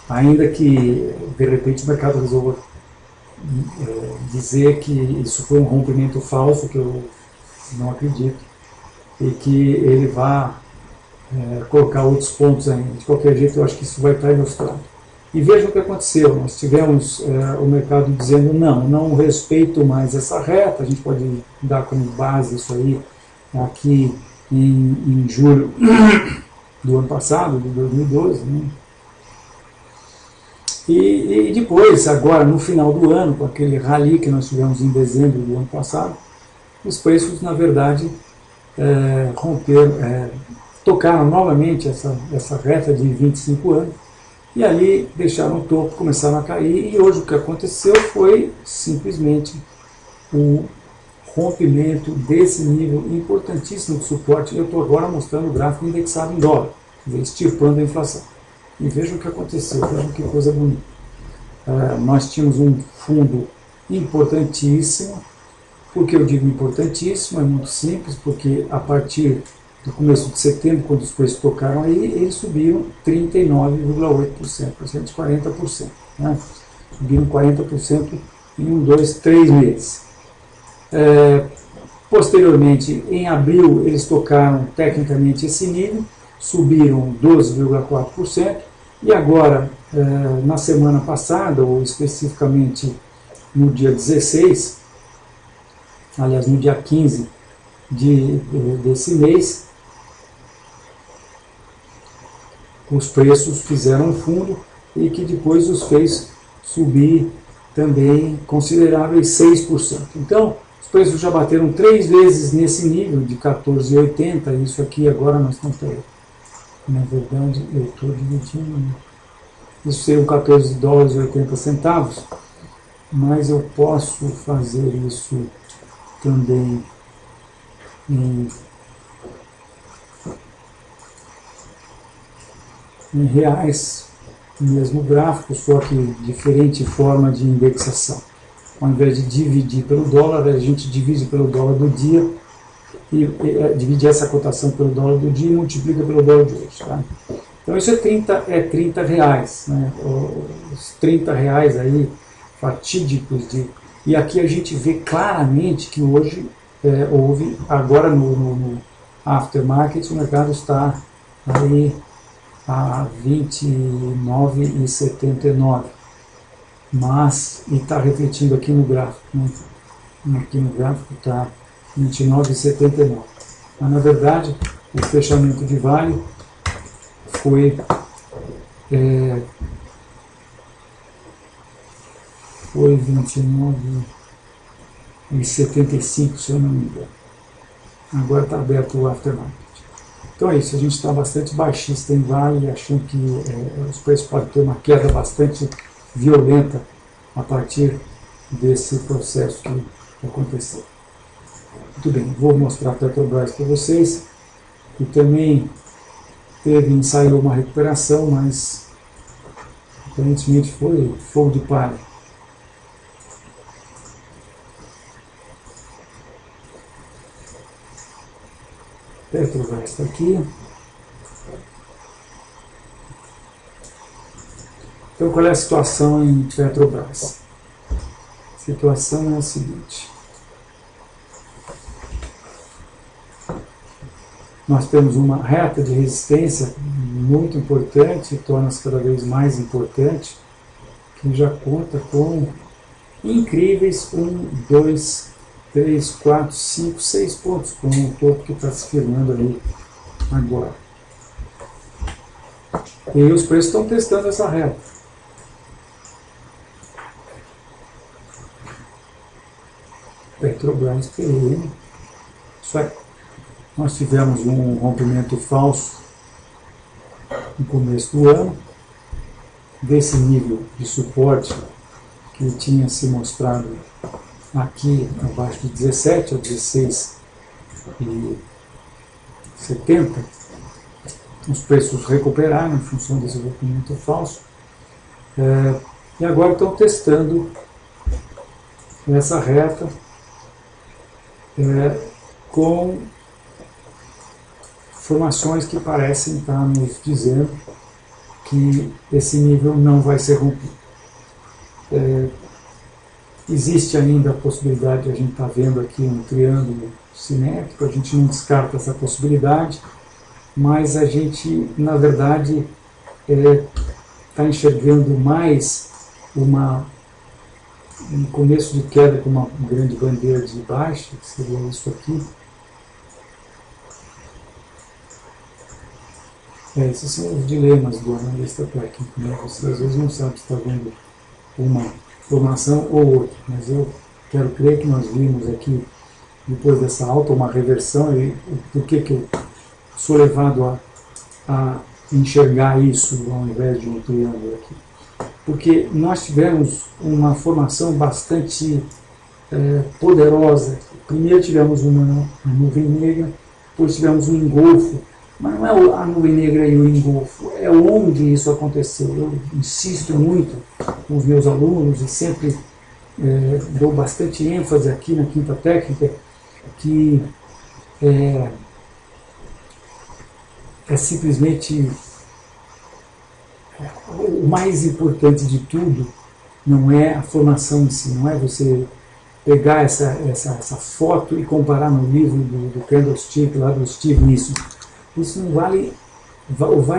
Ainda que de repente o mercado resolva dizer que isso foi um rompimento falso, que eu não acredito, e que ele vá colocar outros pontos ainda. De qualquer jeito, eu acho que isso vai estar ilustrado. E veja o que aconteceu. Nós tivemos o mercado dizendo não respeito mais essa reta, a gente pode dar como base isso aí aqui em julho do ano passado, de 2012, né? E depois, agora no final do ano, com aquele rally que nós tivemos em dezembro do ano passado, os preços, na verdade, tocaram novamente essa reta de 25 anos, e ali deixaram o topo, começaram a cair, e hoje o que aconteceu foi simplesmente o rompimento desse nível importantíssimo de suporte. Eu estou agora mostrando o gráfico indexado em dólar, extirpando a inflação. E veja o que aconteceu, veja que coisa bonita. Nós tínhamos um fundo importantíssimo. Por que eu digo importantíssimo? É muito simples, porque a partir do começo de setembro, quando os preços tocaram aí, eles subiram 39,8%, praticamente 40%. Né? Subiram 40% em 1, 2, 3 meses. Posteriormente, em abril, eles tocaram tecnicamente esse nível, subiram 12,4%, e agora, na semana passada, ou especificamente no dia 16, aliás, no dia 15 desse mês, os preços fizeram um fundo e que depois os fez subir também consideráveis 6%. Então, os preços já bateram 3 vezes nesse nível de 14,80, isso aqui agora nós estamos tendo. Na verdade, eu estou dividindo, isso seriam 14 dólares e 80 centavos, mas eu posso fazer isso também em reais, mesmo gráfico, só que diferente forma de indexação. Ao invés de dividir pelo dólar, a gente divide pelo dólar do dia, e divide essa cotação pelo dólar do dia e multiplica pelo dólar de hoje. Tá? Então isso é 30 reais, né? Os 30 reais aí, fatídicos e aqui a gente vê claramente que hoje houve, agora no aftermarket, o mercado está aí a 29,79, mas, e está refletindo aqui no gráfico, né? Aqui no gráfico está 29,79, mas na verdade o fechamento de vale foi 29,75, se eu não me engano. Agora está aberto o aftermarket. Então é isso, a gente está bastante baixista em vale, achando que os preços podem ter uma queda bastante violenta a partir desse processo que aconteceu. Muito bem, vou mostrar a Petrobras para vocês, que também ensaiou uma recuperação, mas aparentemente foi fogo de palha. Petrobras está aqui. Então, qual é a situação em Petrobras? A situação é a seguinte. nós temos uma reta de resistência muito importante, torna-se cada vez mais importante, que já conta com incríveis 1, 2, 3, 4, 5, 6 pontos, com o topo que está se firmando ali agora. E os preços estão testando essa reta. Petrobras, PN, isso aí. Nós tivemos um rompimento falso no começo do ano, desse nível de suporte que tinha se mostrado aqui abaixo de 17 ou 16,70. Os preços recuperaram em função desse rompimento falso, e agora estão testando essa reta com informações que parecem estar nos dizendo que esse nível não vai ser rompido. Existe ainda a possibilidade, a gente está vendo aqui um triângulo simétrico, a gente não descarta essa possibilidade, mas a gente, na verdade, está enxergando mais um começo de queda com uma grande bandeira de baixa, que seria isso aqui. Esses são os dilemas do analista técnico, né? Você às vezes não sabe se está vendo uma formação ou outra, mas eu quero crer que nós vimos aqui, depois dessa alta, uma reversão, e por que eu sou levado a enxergar isso ao invés de um triângulo aqui? Porque nós tivemos uma formação bastante poderosa. Primeiro tivemos uma nuvem negra, depois tivemos um engolfo, mas não é a nuvem negra e o engolfo, é onde isso aconteceu. Eu insisto muito com os meus alunos e sempre dou bastante ênfase aqui na Quinta Técnica, que é simplesmente o mais importante de tudo. Não é a formação em si, não é você pegar essa foto e comparar no livro do Candlestick, lá do Steve Nissen. Isso não vale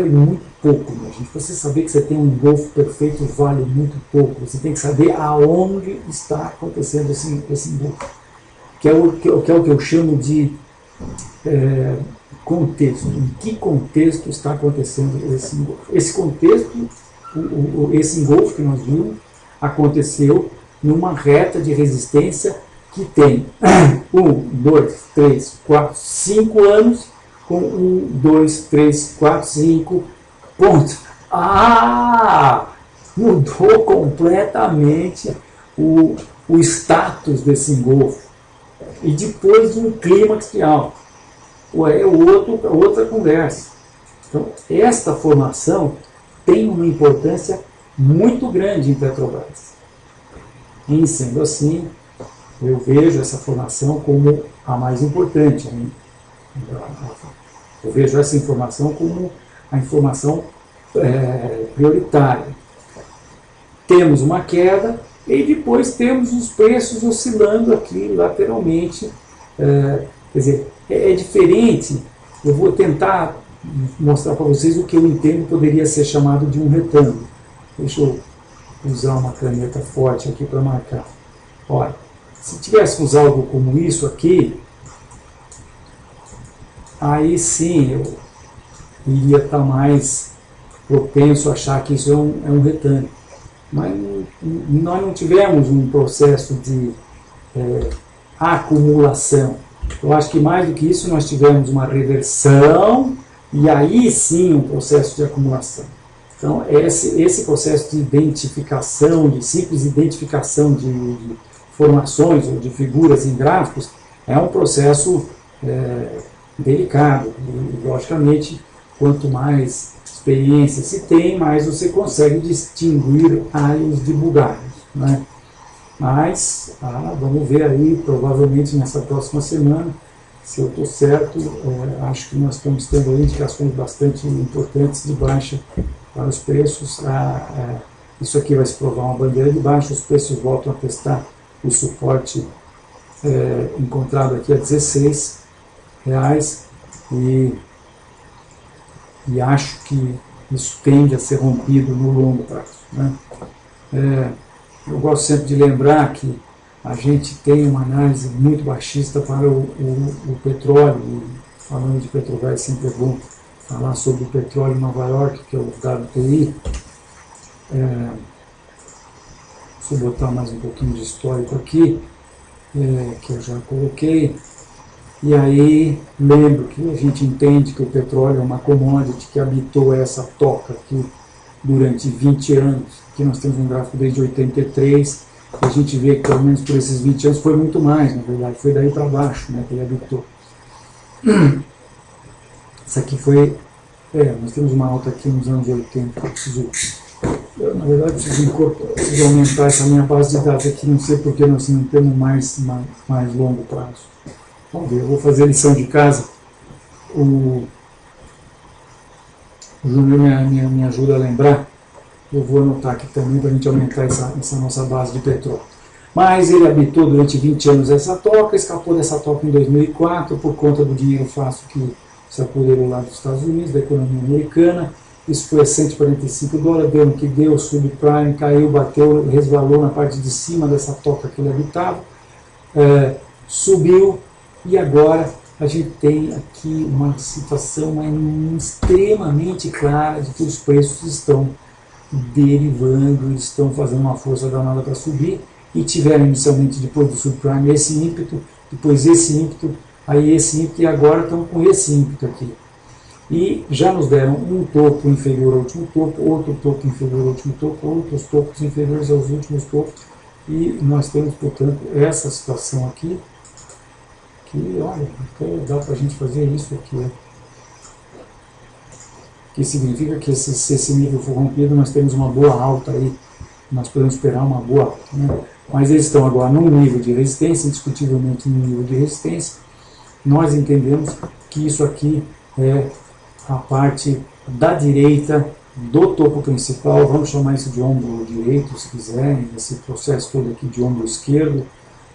muito pouco, minha gente. Você saber que você tem um engolfo perfeito vale muito pouco. Você tem que saber aonde está acontecendo esse engolfo, que é o que eu chamo de contexto. Em que contexto está acontecendo esse engolfo? Esse contexto, esse engolfo que nós vimos, aconteceu numa reta de resistência que tem 1, 2, 3, 4, 5 anos, com 1, 2, 3, 4, 5 pontos. Mudou completamente o status desse engolfo. E depois de um clímax de alta. É outra conversa. Então, esta formação tem uma importância muito grande em Petrobras. E sendo assim, eu vejo essa formação como a mais importante. Eu vejo essa informação como a informação prioritária. Temos uma queda e depois temos os preços oscilando aqui lateralmente. Quer dizer, é diferente. Eu vou tentar mostrar para vocês o que eu entendo poderia ser chamado de um retângulo. Deixa eu usar uma caneta forte aqui para marcar. Olha, se tivéssemos algo como isso aqui, aí sim eu iria estar mais propenso a achar que isso é um retângulo. Mas nós não tivemos um processo de acumulação. Eu acho que mais do que isso nós tivemos uma reversão e aí sim um processo de acumulação. Então esse processo de identificação, de simples identificação de formações ou de figuras em gráficos é um processo delicado. E, logicamente, quanto mais experiência se tem, mais você consegue distinguir alhos de bugalhos, né? Mas vamos ver aí, provavelmente nessa próxima semana, se eu estou certo. Acho que nós estamos tendo aí indicações bastante importantes de baixa para os preços. Isso aqui vai se provar uma bandeira de baixa, os preços voltam a testar o suporte encontrado aqui a R$16. e acho que isso tende a ser rompido no longo prazo, né? Eu gosto sempre de lembrar que a gente tem uma análise muito baixista para o petróleo, e falando de Petrobras, sempre é bom falar sobre o petróleo em Nova York, que é o WTI. Deixa eu botar mais um pouquinho de histórico aqui, que eu já coloquei. E aí, lembro que a gente entende que o petróleo é uma commodity que habitou essa toca aqui durante 20 anos. Aqui nós temos um gráfico desde 83, e a gente vê que pelo menos por esses 20 anos foi muito mais, na verdade, foi daí para baixo, né, que ele habitou. Isso aqui foi, nós temos uma alta aqui nos anos 80, eu na verdade preciso aumentar essa minha base de dados aqui, não sei porque nós não temos mais longo prazo. Vamos ver, eu vou fazer a lição de casa. O Júnior me ajuda a lembrar. Eu vou anotar aqui também para a gente aumentar essa nossa base de petróleo. Mas ele habitou durante 20 anos essa toca, escapou dessa toca em 2004 por conta do dinheiro fácil que se apoderou lá dos Estados Unidos, da economia americana. Isso foi a $145, deu no que deu, subprime, caiu, bateu, resvalou na parte de cima dessa toca que ele habitava, subiu. E agora a gente tem aqui uma situação extremamente clara de que os preços estão derivando, estão fazendo uma força danada para subir, e tiveram inicialmente, depois do subprime, esse ímpeto, depois esse ímpeto, aí esse ímpeto, e agora estão com esse ímpeto aqui. E já nos deram um topo inferior ao último topo, outro topo inferior ao último topo, outros topos inferiores aos últimos topos, e nós temos, portanto, essa situação aqui, que, olha, dá para a gente fazer isso aqui, que significa que se esse nível for rompido, nós temos uma boa alta aí, nós podemos esperar uma boa alta, né? Mas eles estão agora num nível de resistência, indiscutivelmente num nível de resistência. Nós entendemos que isso aqui é a parte da direita do topo principal, vamos chamar isso de ombro direito, se quiserem, esse processo todo aqui de ombro esquerdo,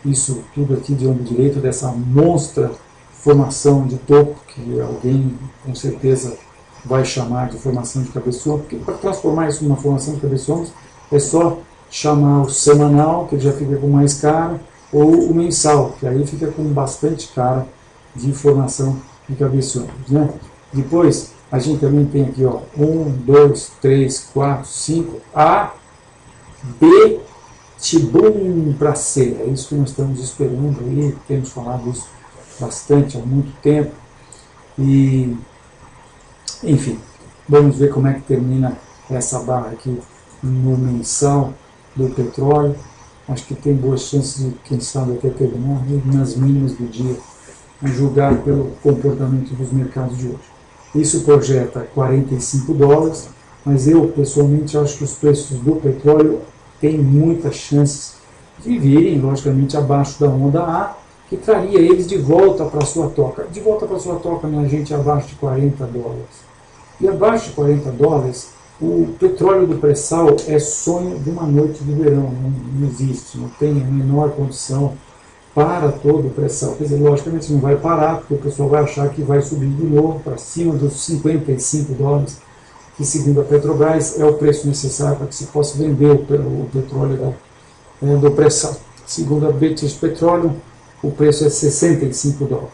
isso tudo aqui de ombro direito, dessa monstra formação de topo, que alguém com certeza vai chamar de formação de cabeçombro, porque para transformar isso numa formação de cabeçombros é só chamar o semanal, que já fica com mais cara, ou o mensal, que aí fica com bastante cara de formação de cabeçombros, né? Depois a gente também tem aqui, ó, 1, 2, 3, 4, 5, A, B, tibum para C. É isso que nós estamos esperando aí, temos falado isso bastante há muito tempo. E, enfim, vamos ver como é que termina essa barra aqui no mensal do petróleo. Acho que tem boas chances de, quem sabe, até terminar nas mínimas do dia, a julgar pelo comportamento dos mercados de hoje. Isso projeta $45, mas eu pessoalmente acho que os preços do petróleo têm muitas chances de virem, logicamente, abaixo da onda A, que traria eles de volta para a sua toca. De volta para a sua toca, minha gente, abaixo de $40. E abaixo de $40, o petróleo do pré-sal é sonho de uma noite de verão, não existe, não tem a menor condição para todo o pré-sal. Quer dizer, logicamente não vai parar, porque o pessoal vai achar que vai subir de novo para cima dos $55, que segundo a Petrobras é o preço necessário para que se possa vender o petróleo do pré-sal. Segundo a British Petroleum, o preço é $65.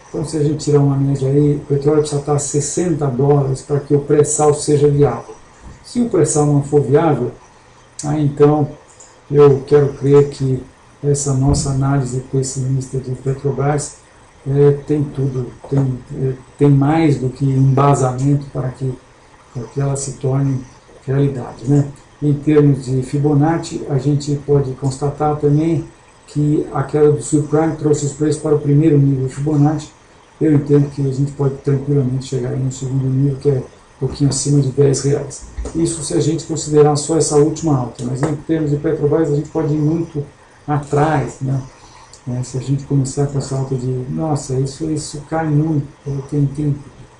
Então, se a gente tirar uma média aí, o petróleo precisa estar a $60 para que o pré-sal seja viável. Se o pré-sal não for viável, então eu quero crer que essa nossa análise pessimista de Petrobras tem tudo, tem mais do que embasamento para que ela se torne realidade, né? Em termos de Fibonacci, a gente pode constatar também que a queda do subprime trouxe os preços para o primeiro nível Fibonacci. Eu entendo que a gente pode tranquilamente chegar em um segundo nível, que é um pouquinho acima de R$10. Isso se a gente considerar só essa última alta, mas em termos de Petrobras a gente pode ir muito atrás, né? Se a gente começar com essa alta de, nossa, isso cai muito,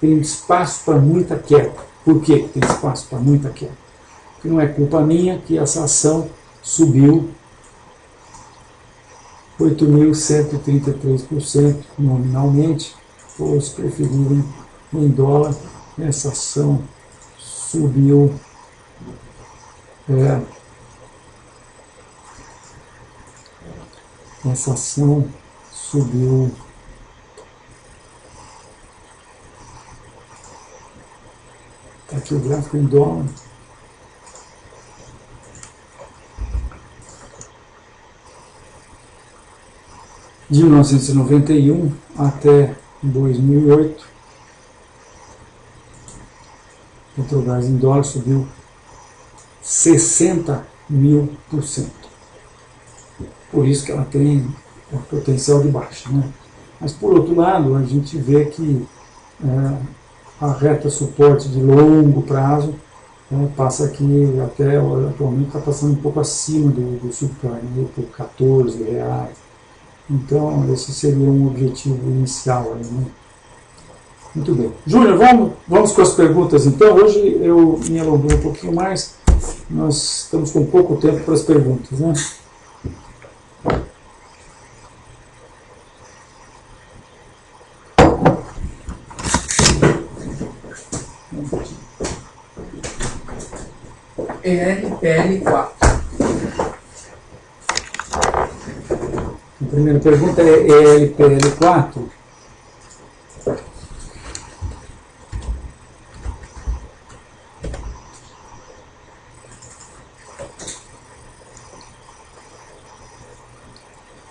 tem espaço para muita queda. Por que tem espaço para muita queda? Porque não é culpa minha que essa ação subiu 8.133% nominalmente, todos preferirem em dólar. Essa ação subiu essa ação subiu tá aqui o gráfico em dólar. De 1991 até 2008, a Petrobras em dólar subiu 60.000%. Por isso que ela tem um potencial de baixa, né? Mas por outro lado, a gente vê que a reta suporte de longo prazo passa aqui até atualmente está passando um pouco acima do subprime, por R$14. Então, esse seria um objetivo inicial aí, né? Muito bem. Júnior, vamos com as perguntas então. Hoje eu me alonguei um pouquinho mais. Nós estamos com pouco tempo para as perguntas, né? ERPL4. A primeira pergunta é ELPL4.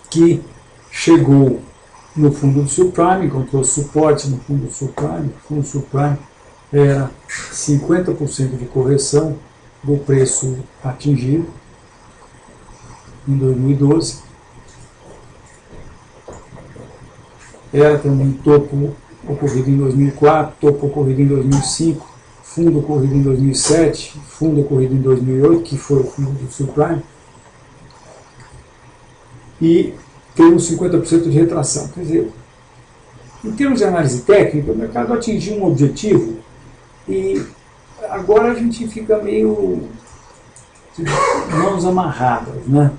Que chegou no fundo do subprime, encontrou suporte no fundo do subprime. O fundo do subprime era 50% de correção do preço atingido em 2012. Era também topo ocorrido em 2004, topo ocorrido em 2005, fundo ocorrido em 2007, fundo ocorrido em 2008, que foi o fundo do subprime, e tem uns 50% de retração. Quer dizer, em termos de análise técnica, o mercado atingiu um objetivo e agora a gente fica meio de mãos amarradas, né?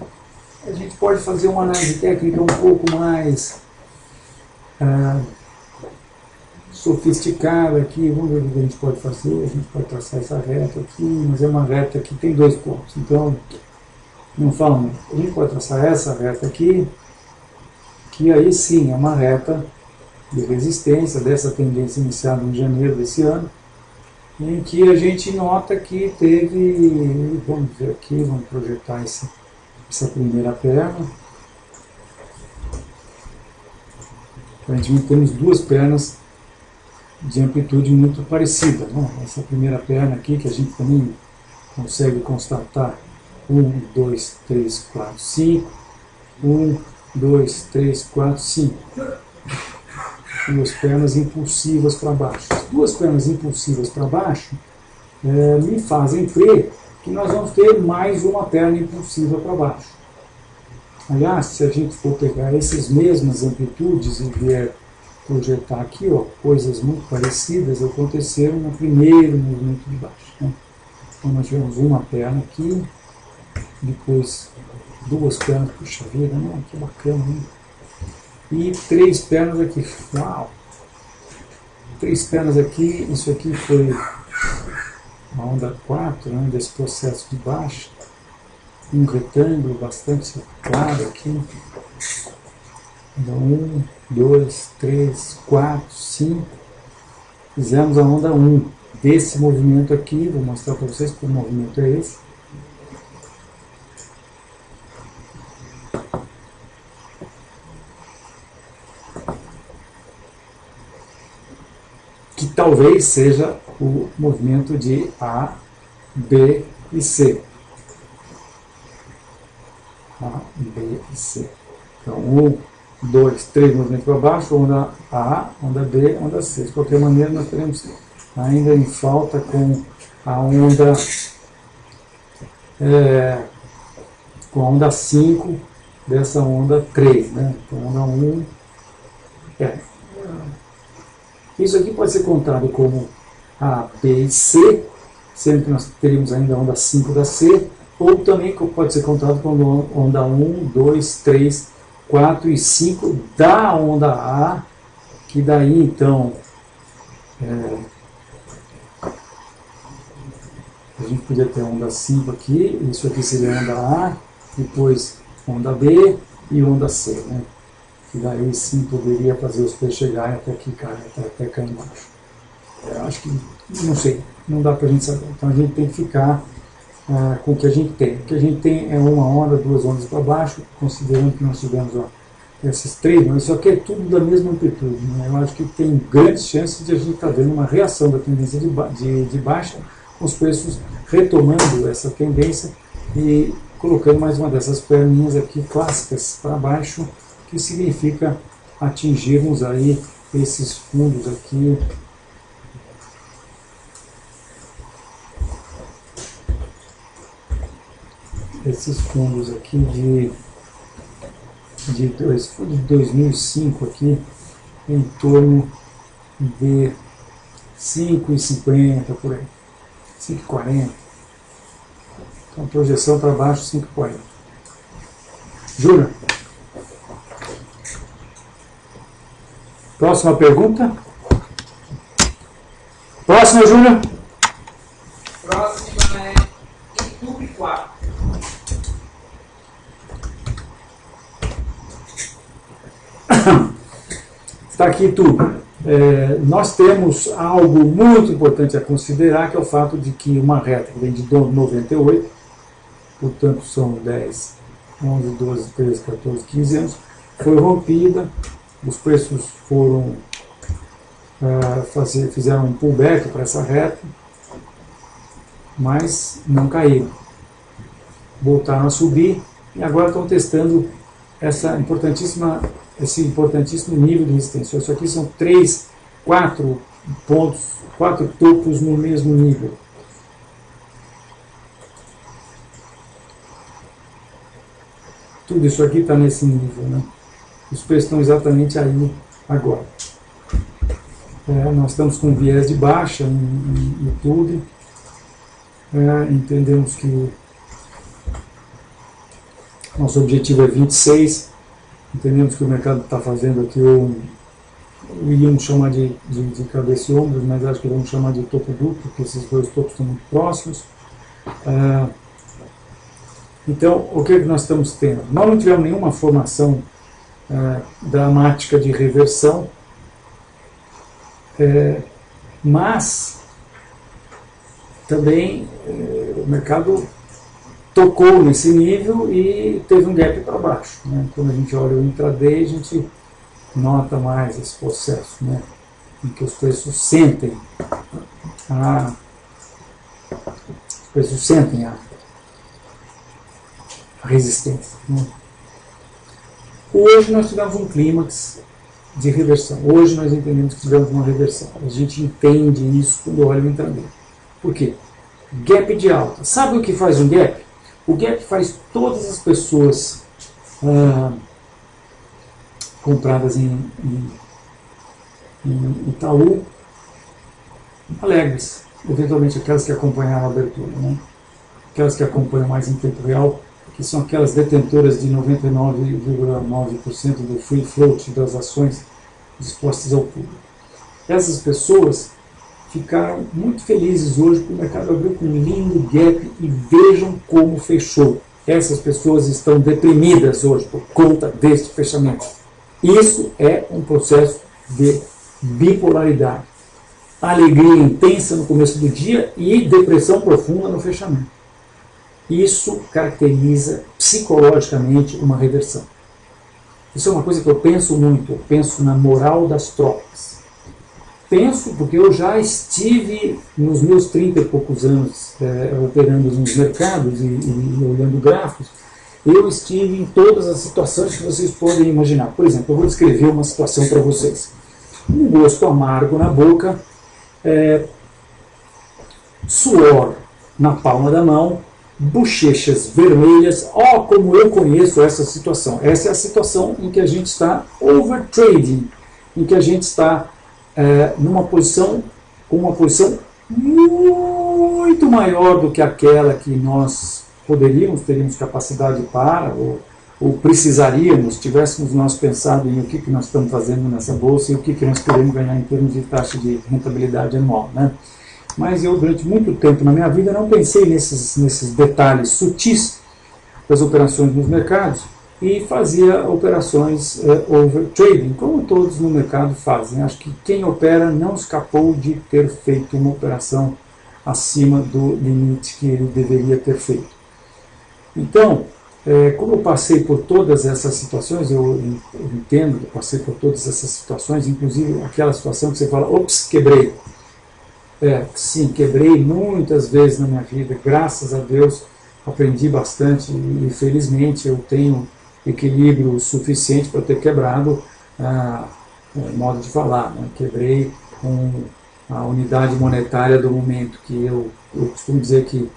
A gente pode fazer uma análise técnica um pouco mais sofisticada aqui. Vamos ver o que a gente pode fazer. A gente pode traçar essa reta aqui, mas é uma reta que tem 2 pontos, então não fala muito. A gente pode traçar essa reta aqui, que aí sim é uma reta de resistência dessa tendência iniciada em janeiro desse ano, em que a gente nota que teve, vamos ver aqui, vamos projetar essa primeira perna. Aparentemente temos 2 pernas de amplitude muito parecida, né? Essa primeira perna aqui, que a gente também consegue constatar 1, 2, 3, 4, 5, 1, 2, 3, 4, 5. 2 pernas impulsivas para baixo. As 2 pernas impulsivas para baixo me fazem crer que nós vamos ter mais uma perna impulsiva para baixo. Aliás, se a gente for pegar essas mesmas amplitudes e vier projetar aqui, ó, coisas muito parecidas aconteceram no primeiro movimento de baixo, né? Então nós tivemos uma perna aqui, depois 2 pernas, puxa vida, né? Que bacana, né? E 3 pernas aqui. Uau! 3 pernas aqui, isso aqui foi a onda 4, né, desse processo de baixa. Um retângulo bastante claro aqui. Então, 1, 2, 3, 4, 5. Fizemos a onda 1 desse movimento aqui. Vou mostrar para vocês que o movimento é esse. Que talvez seja o movimento de A, B e C. A, B e C. Então, 1, 2, 3 movimentos para baixo, onda A, onda B, onda C. De qualquer maneira, nós teremos ainda em falta com a onda 5 dessa onda 3, né? Então, onda 1 isso aqui pode ser contado como A, B e C, sendo que nós teríamos ainda a onda 5 da C, ou também pode ser contado como onda 1, 2, 3, 4 e 5 da onda A que daí então a gente podia ter onda 5 aqui, isso aqui seria onda A, depois onda B e onda C, né? Que daí sim poderia fazer os peixes chegarem até aqui, até cá embaixo. Eu acho que, não sei, não dá pra gente saber. Então a gente tem que ficar com o que a gente tem. O que a gente tem é uma onda, duas ondas para baixo, considerando que nós tivemos esses três, mas isso aqui é tudo da mesma amplitude, né? Eu acho que tem grandes chances de a gente estar vendo uma reação da tendência de baixa, com os preços retomando essa tendência e colocando mais uma dessas perninhas aqui clássicas para baixo, que significa atingirmos aí esses fundos aqui, de 2005 aqui, em torno de 5,50 por aí, 5,40. Então projeção para baixo 5,40. Júnior. Próxima pergunta. Próxima, Júnior. Próxima é YouTube 4. Está aqui tudo. Nós temos algo muito importante a considerar, que é o fato de que uma reta que vem de 98, portanto são 10, 11, 12, 13, 14, 15 anos, foi rompida, os preços foram fizeram um pullback para essa reta, mas não caíram. Voltaram a subir e agora estão testando esse importantíssimo nível de resistência. Isso aqui são 4 pontos, 4 topos no mesmo nível. Tudo isso aqui está nesse nível, né? Os preços estão exatamente aí agora. Nós estamos com viés de baixa em tudo. Entendemos que nosso objetivo é 26. Entendemos que o mercado está fazendo aqui iríamos chamar de cabeça e ombros, mas acho que vamos chamar de topo duplo, porque esses dois topos estão muito próximos. Então, o que é que nós estamos tendo? Nós não tivemos nenhuma formação dramática de reversão, mas também o mercado tocou nesse nível e teve um gap para baixo, né? Quando a gente olha o intraday, a gente nota mais esse processo, né? Em que os preços sentem a resistência, né? Hoje nós tivemos um clímax de reversão. Hoje nós entendemos que tivemos uma reversão. A gente entende isso quando olha o intraday. Por quê? Gap de alta. Sabe o que faz um gap? O gap faz todas as pessoas compradas em Itaú alegres, eventualmente aquelas que acompanharam a abertura, né? Aquelas que acompanham mais em tempo real, que são aquelas detentoras de 99,9% do free float das ações dispostas ao público. Essas pessoas ficaram muito felizes hoje porque o mercado abriu com um lindo gap e vejam como fechou. Essas pessoas estão deprimidas hoje por conta deste fechamento. Isso é um processo de bipolaridade. Alegria intensa no começo do dia e depressão profunda no fechamento. Isso caracteriza psicologicamente uma reversão. Isso é uma coisa que eu penso muito, eu penso na moral das trocas. Penso porque eu já estive nos meus 30 e poucos anos operando nos mercados e olhando gráficos, eu estive em todas as situações que vocês podem imaginar. Por exemplo, eu vou descrever uma situação para vocês. Um gosto amargo na boca, suor na palma da mão, bochechas vermelhas. Como eu conheço essa situação. Essa é a situação em que a gente está overtrading, em que a gente está com uma posição muito maior do que aquela que nós teríamos capacidade para, ou ou precisaríamos, tivéssemos nós pensado em o que nós estamos fazendo nessa bolsa e o que nós queremos ganhar em termos de taxa de rentabilidade anual, né? Mas eu, durante muito tempo na minha vida, não pensei nesses detalhes sutis das operações nos mercados e fazia operações over trading, como todos no mercado fazem. Acho que quem opera não escapou de ter feito uma operação acima do limite que ele deveria ter feito. Então, como eu passei por todas essas situações, eu entendo que eu passei por todas essas situações, inclusive aquela situação que você fala, ops, quebrei. Sim, quebrei muitas vezes na minha vida, graças a Deus aprendi bastante e felizmente eu tenho equilíbrio suficiente para ter quebrado, modo de falar, né? Quebrei com a unidade monetária do momento, que eu costumo dizer que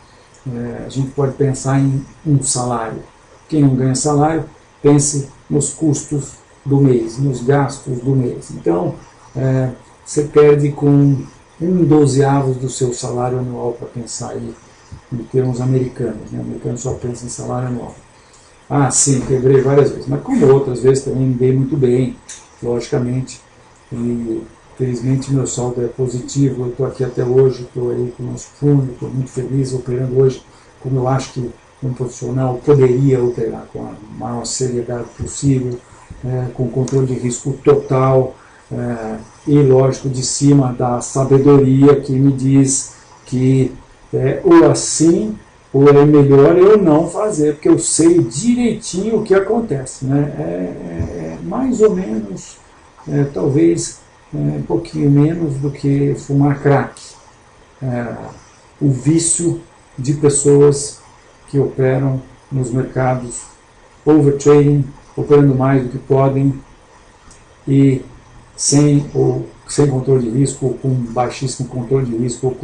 a gente pode pensar em um salário. Quem não ganha salário, pense nos custos do mês, nos gastos do mês. Então, você perde com 1/12 do seu salário anual, para pensar aí em termos americanos, né? O americano só pensa em salário anual. Sim, quebrei várias vezes, mas como outras vezes também me dei muito bem, logicamente, e felizmente meu saldo é positivo, eu estou aqui até hoje, estou aí com o nosso fundo, estou muito feliz operando hoje, como eu acho que um profissional poderia operar, com a maior seriedade possível, com controle de risco total, e lógico de cima da sabedoria que me diz que ou assim ou é melhor eu não fazer, porque eu sei direitinho o que acontece, né? Mais ou menos, talvez um pouquinho menos do que fumar crack, o vício de pessoas que operam nos mercados overtrading, operando mais do que podem e sem controle de risco, ou com baixíssimo controle de risco,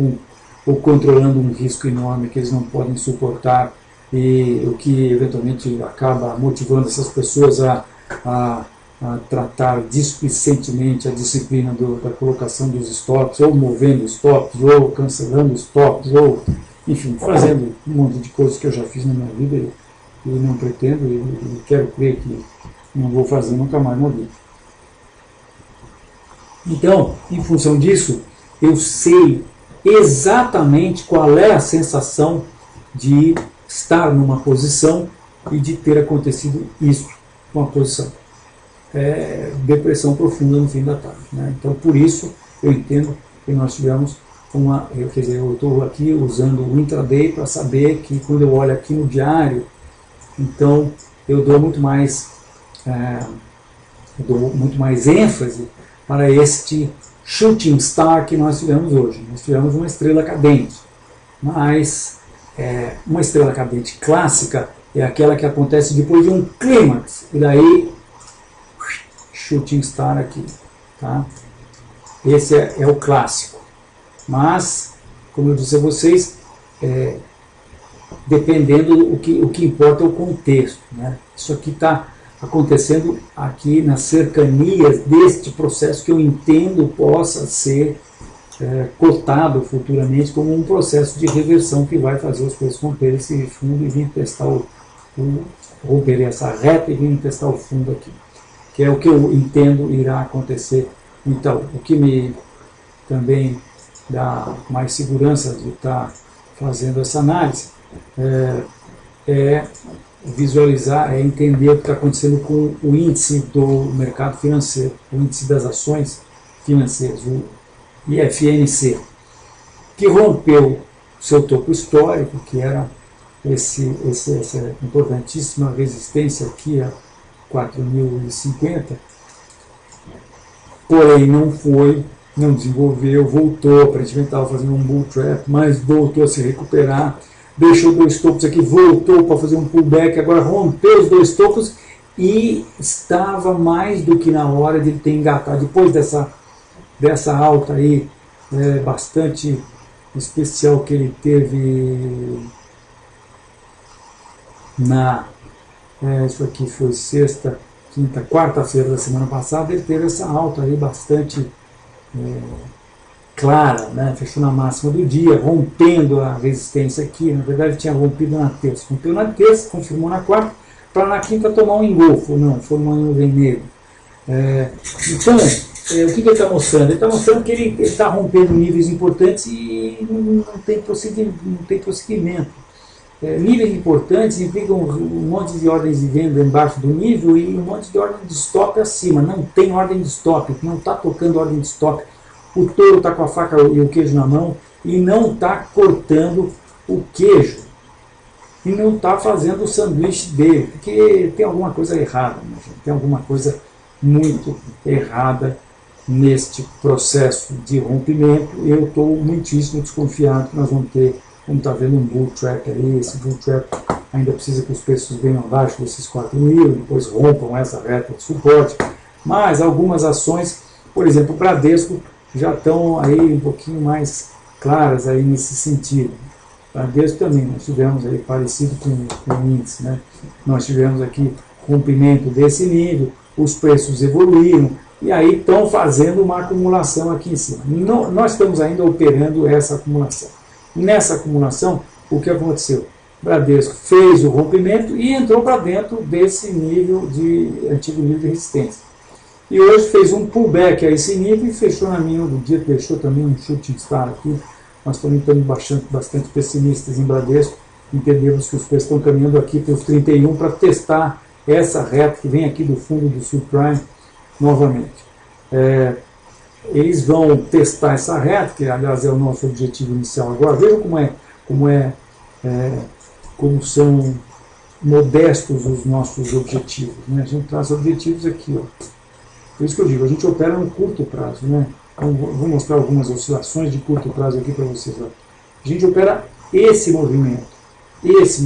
ou controlando um risco enorme que eles não podem suportar, e o que eventualmente acaba motivando essas pessoas a tratar displicentemente a disciplina da colocação dos stops, ou movendo stops, ou cancelando stops, ou enfim, fazendo um monte de coisas que eu já fiz na minha vida e não pretendo e quero crer que não vou fazer nunca mais na vida. Então, em função disso, eu sei exatamente qual é a sensação de estar numa posição e de ter acontecido isso com a posição. Depressão profunda no fim da tarde, né? Então, por isso, eu entendo que nós tivemos eu estou aqui usando o intraday para saber que quando eu olho aqui no diário, então eu dou muito mais ênfase para este shooting star que nós tivemos hoje. Nós tivemos uma estrela cadente, mas uma estrela cadente clássica é aquela que acontece depois de um clímax, e daí shooting star aqui, tá? Esse é o clássico. Mas, como eu disse a vocês, dependendo, o que importa é o contexto, né? Isso aqui está acontecendo aqui nas cercanias deste processo que eu entendo possa ser cotado futuramente como um processo de reversão que vai fazer os preços romperem esse fundo e vir testar romper essa reta e vir testar o fundo aqui, que é o que eu entendo irá acontecer. Então, o que me também dá mais segurança de estar fazendo essa análise visualizar, entender o que está acontecendo com o índice do mercado financeiro, o índice das ações financeiras, o IFNC, que rompeu seu topo histórico, que era essa importantíssima resistência aqui a 4.050, porém não desenvolveu, voltou, aparentemente estava fazendo um bull trap, mas voltou a se recuperar, deixou 2 topos aqui, voltou para fazer um pullback, agora rompeu os 2 topos e estava mais do que na hora de ele ter engatado, depois dessa alta aí, bastante especial que ele teve isso aqui foi sexta, quinta, quarta-feira da semana passada, ele teve essa alta aí bastante clara, né? Fechou na máxima do dia, rompendo a resistência aqui, na verdade tinha rompido na terça, rompeu na terça, confirmou na quarta, para na quinta tomar um engolfo, não, formar um nuvem negra. Então, o que ele está mostrando? Ele está mostrando que ele está rompendo níveis importantes e não tem prosseguimento. Níveis importantes implicam um monte de ordens de venda embaixo do nível e um monte de ordem de stop acima. Não tem ordem de stop, não está tocando ordem de stop. O touro está com a faca e o queijo na mão e não está cortando o queijo. E não está fazendo o sanduíche dele, porque tem alguma coisa errada, né, gente? Tem alguma coisa muito errada neste processo de rompimento. Eu estou muitíssimo desconfiado que nós vamos ter, como está vendo, um bull trap aí. Esse bull trap ainda precisa que os preços venham abaixo desses 4.000, depois rompam essa reta de suporte. Mas algumas ações, por exemplo, o Bradesco, já estão aí um pouquinho mais claras aí nesse sentido. Bradesco também, nós tivemos aí parecido com o índice, né? Nós tivemos aqui rompimento desse nível, os preços evoluíram, e aí estão fazendo uma acumulação aqui em cima. Nós estamos ainda operando essa acumulação. Nessa acumulação, o que aconteceu? O Bradesco fez o rompimento e entrou para dentro desse nível antigo nível de resistência. E hoje fez um pullback a esse nível e fechou na mínima do dia, deixou também um shooting star aqui. Nós também estamos bastante pessimistas em Bradesco, entendemos que os preços estão caminhando aqui para os 31 para testar essa reta que vem aqui do fundo do subprime novamente. Eles vão testar essa reta, que aliás é o nosso objetivo inicial agora. Vejam como são modestos os nossos objetivos, né? A gente traz objetivos aqui, ó. Por isso que eu digo, a gente opera no curto prazo, né? Vou mostrar algumas oscilações de curto prazo aqui para vocês. Ó. A gente opera esse movimento. Esse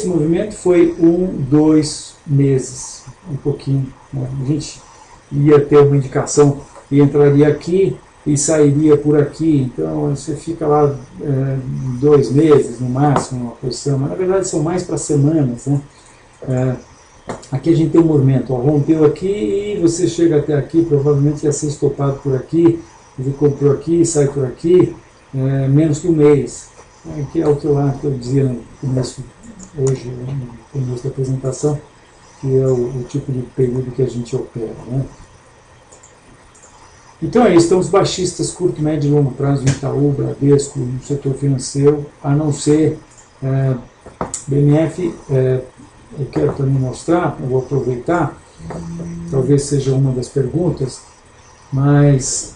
movimento foi 2 meses, um pouquinho. Né? A gente ia ter uma indicação e entraria aqui e sairia por aqui. Então você fica lá 2 meses no máximo, uma posição. Mas na verdade são mais para semanas, né? Aqui a gente tem um movimento, ó, rompeu aqui e você chega até aqui, provavelmente ia ser estopado por aqui, ele comprou aqui, sai por aqui, menos que um mês. Que é o que eu dizia no começo, hoje, no começo da apresentação, que é o tipo de período que a gente opera, né? Então é isso, estamos baixistas, curto, médio e longo prazo no Itaú, Bradesco, no setor financeiro, a não ser BMF. Eu quero também mostrar, eu vou aproveitar, talvez seja uma das perguntas, mas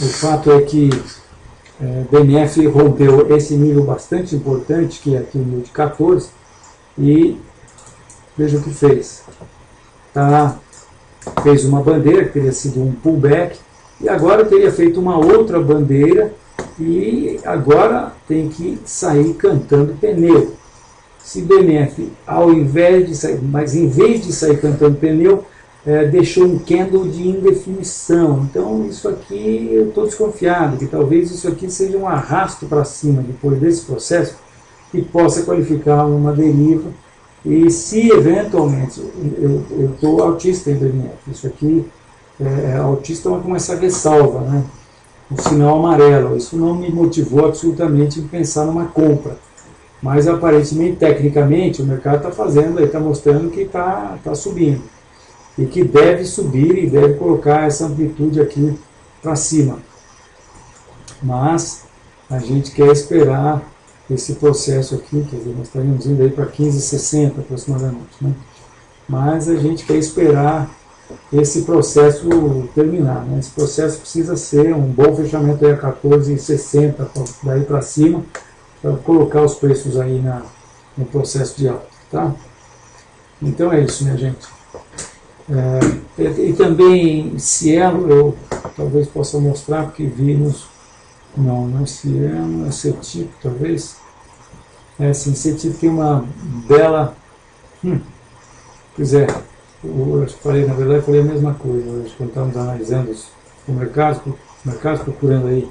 o fato é que BMF rompeu esse nível bastante importante, que é aqui o nível de 14, e veja o que fez. Fez uma bandeira, que teria sido um pullback, e agora teria feito uma outra bandeira, e agora tem que sair cantando pneu. Se BMF, em vez de sair cantando pneu, deixou um candle de indefinição. Então isso aqui eu estou desconfiado, que talvez isso aqui seja um arrasto para cima depois desse processo que possa qualificar uma deriva. E se eventualmente, eu estou autista em BMF, isso aqui autista, mas com essa ressalva, né? O sinal amarelo, isso não me motivou absolutamente a pensar numa compra. Mas aparentemente, tecnicamente, o mercado está fazendo, está mostrando que está subindo. E que deve subir e deve colocar essa amplitude aqui para cima. Mas a gente quer esperar esse processo aqui, quer dizer, nós estaríamos indo aí para 15,60 aproximadamente, né? Mas a gente quer esperar esse processo terminar, né? Esse processo precisa ser um bom fechamento aí a 14,60, daí para cima, para colocar os preços aí no processo de alta, tá? Então é isso, minha gente. E também Cielo, eu talvez possa mostrar, porque vimos, não é Cielo, é CETIP, talvez. Sim, CETIP tem uma bela, pois é, eu falei, na verdade, falei a mesma coisa hoje, quando estávamos analisando o mercado procurando aí.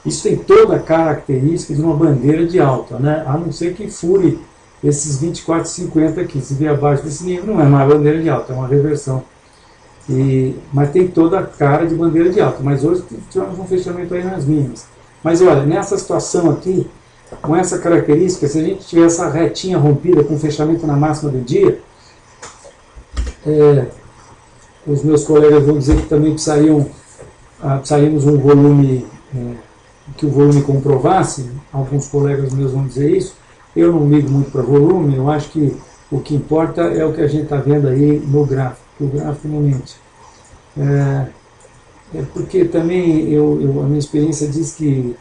Isso tem toda a característica de uma bandeira de alta, né? A não ser que fure esses 24,50 aqui. Se vier abaixo desse nível, não é uma bandeira de alta, é uma reversão. Mas tem toda a cara de bandeira de alta. Mas hoje tivemos um fechamento aí nas mínimas. Mas olha, nessa situação aqui, com essa característica, se a gente tiver essa retinha rompida com fechamento na máxima do dia, os meus colegas vão dizer que também precisaríamos um volume, que o volume comprovasse, alguns colegas meus vão dizer isso. Eu não ligo muito para volume, eu acho que o que importa é o que a gente está vendo aí no gráfico, o gráfico não mente. Porque também a minha experiência diz que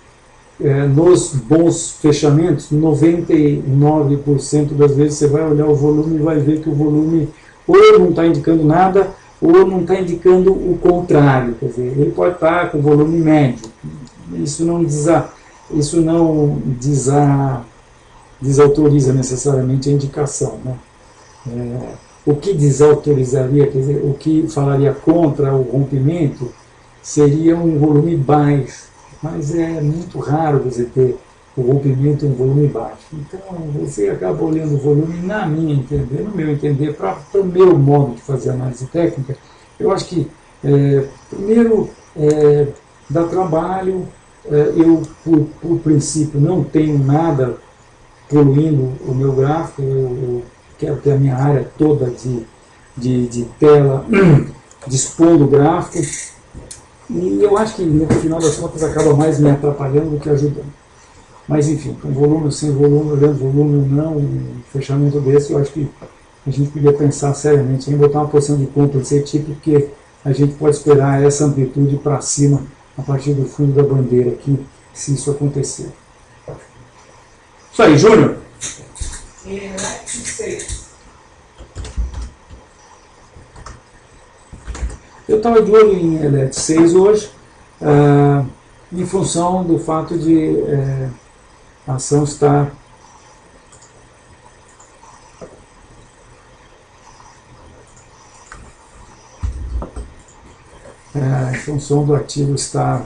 nos bons fechamentos, 99% das vezes você vai olhar o volume e vai ver que o volume ou não está indicando nada, ou não está indicando o contrário. Quer dizer, ele pode estar com volume médio. Isso não desautoriza necessariamente a indicação, né? O que desautorizaria, quer dizer, o que falaria contra o rompimento, seria um volume baixo, mas é muito raro você ter o rompimento em um volume baixo. Então você acaba olhando o volume, no meu entender, para o meu modo de fazer análise técnica. Eu acho que, primeiro, dá trabalho. Eu, por princípio, não tenho nada poluindo o meu gráfico. Eu quero ter a minha área toda de tela dispondo o gráfico. E eu acho que, no final das contas, acaba mais me atrapalhando do que ajudando. Mas, enfim, com volume ou sem volume, olhando volume ou não, um fechamento desse, eu acho que a gente podia pensar seriamente em botar uma posição de compra desse tipo, porque a gente pode esperar essa amplitude para cima a partir do fundo da bandeira aqui, se isso acontecer. Isso aí, Júnior. ELET 6. Eu estava de olho em ELET 6 hoje, em função do fato de a ação estar em função do ativo estar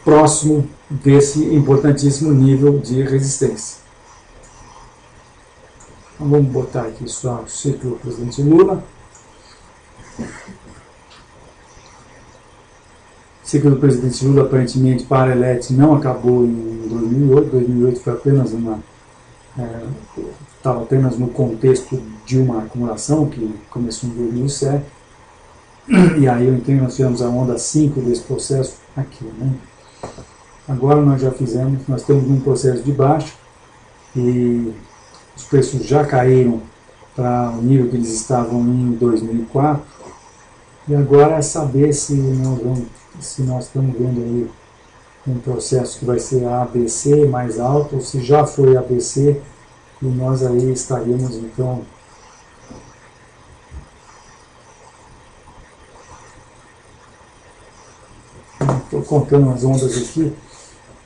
próximo desse importantíssimo nível de resistência. Então vamos botar aqui só o ciclo do presidente Lula. O ciclo do presidente Lula, aparentemente, para a ELET não acabou em 2008. 2008 foi apenas estava apenas no contexto de uma acumulação que começou em 2007. E aí, eu entendo, nós tivemos a onda 5 desse processo aqui, né? Agora nós estamos num processo de baixa e os preços já caíram para o nível que eles estavam em 2004. E agora é saber se nós estamos vendo aí um processo que vai ser ABC mais alto, ou se já foi ABC, e nós aí estaríamos então estou contando as ondas aqui,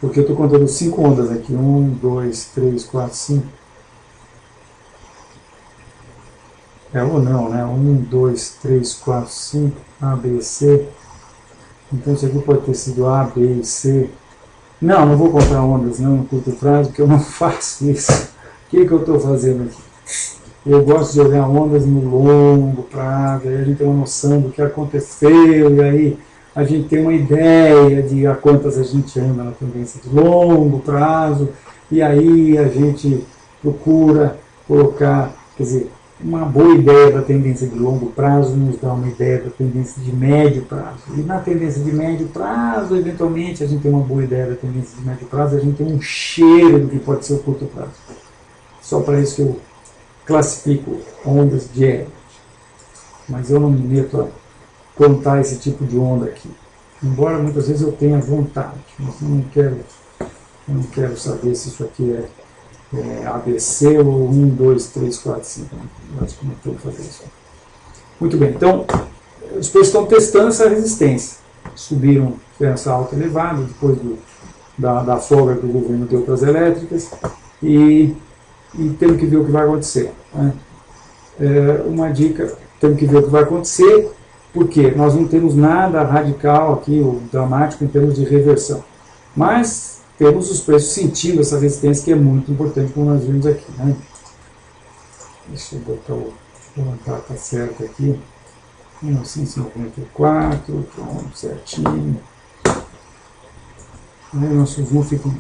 porque eu estou contando 5 ondas aqui, 1, 2, 3, 4, 5. Ou não, né? 1, 2, 3, 4, 5, A, B, C. Então isso aqui pode ter sido A, B e C. Não vou contar ondas não no curto prazo, porque eu não faço isso. O que eu estou fazendo aqui? Eu gosto de olhar ondas no longo prazo, aí a gente tem uma noção do que aconteceu, e aí a gente tem uma ideia de a quantas a gente anda na tendência de longo prazo, e aí a gente procura colocar, quer dizer, uma boa ideia da tendência de longo prazo nos dá uma ideia da tendência de médio prazo. E na tendência de médio prazo, eventualmente, a gente tem uma boa ideia da tendência de médio prazo, a gente tem um cheiro do que pode ser o curto prazo. Só para isso que eu classifico ondas de Elliott. Mas eu não me meto a contar esse tipo de onda aqui. Embora muitas vezes eu tenha vontade, mas eu não quero saber se isso aqui é ABC ou 1, 2, 3, 4, 5. Eu acho que não estou fazendo isso. Muito bem, então os preços estão testando essa resistência. Subiram essa alta elevada depois da folga que o governo deu para as elétricas e temos que ver o que vai acontecer. Né? Uma dica, temos que ver o que vai acontecer, porque nós não temos nada radical aqui, ou dramático em termos de reversão. Mas temos os preços sentindo essa resistência, que é muito importante, como nós vimos aqui. Né? Deixa eu botar a data certa aqui. 1954, pronto, certinho. né, nossos não ficam,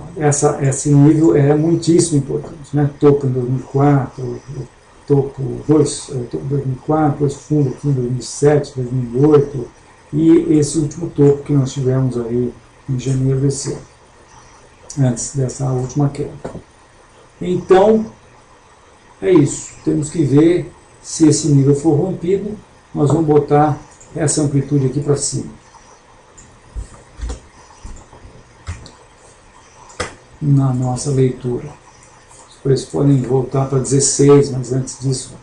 esse nível é muitíssimo importante, né? Topo em 2004, topo 2004, depois fundo aqui em 2007, 2008 e esse último topo que nós tivemos aí em janeiro desse ano, antes dessa última queda. Então, é isso, temos que ver se esse nível for rompido, nós vamos botar essa amplitude aqui para cima. Na nossa leitura. Os preços podem voltar para 16, mas antes disso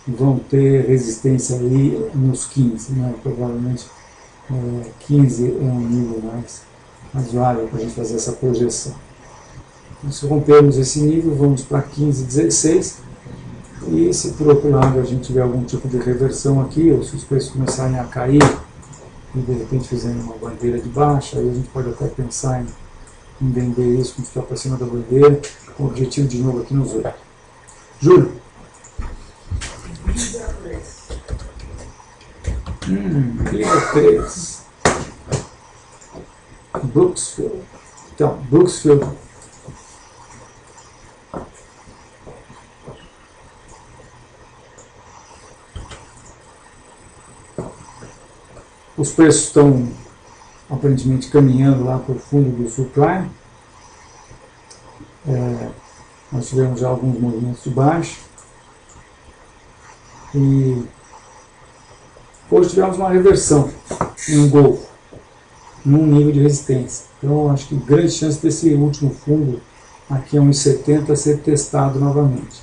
vão ter resistência aí nos 15, né? Provavelmente 15 é um nível mais razoável para a gente fazer essa projeção. Então, se rompermos esse nível, vamos para 15, 16, e se por outro lado a gente tiver algum tipo de reversão aqui, ou se os preços começarem a cair e de repente fizerem uma bandeira de baixa, aí a gente pode até pensar em vender isso, ficar para cima da bandeira, com o objetivo de novo aqui nos 8. Júlio? Visa 3. Visa 3. Brooksfield. Então, Brooksfield. Os preços estão aparentemente caminhando lá para o fundo do subprime. Nós tivemos já alguns movimentos de baixa. E hoje tivemos uma reversão em um golfo, num nível de resistência. Então, acho que grande chance desse último fundo aqui a 1,70 ser testado novamente.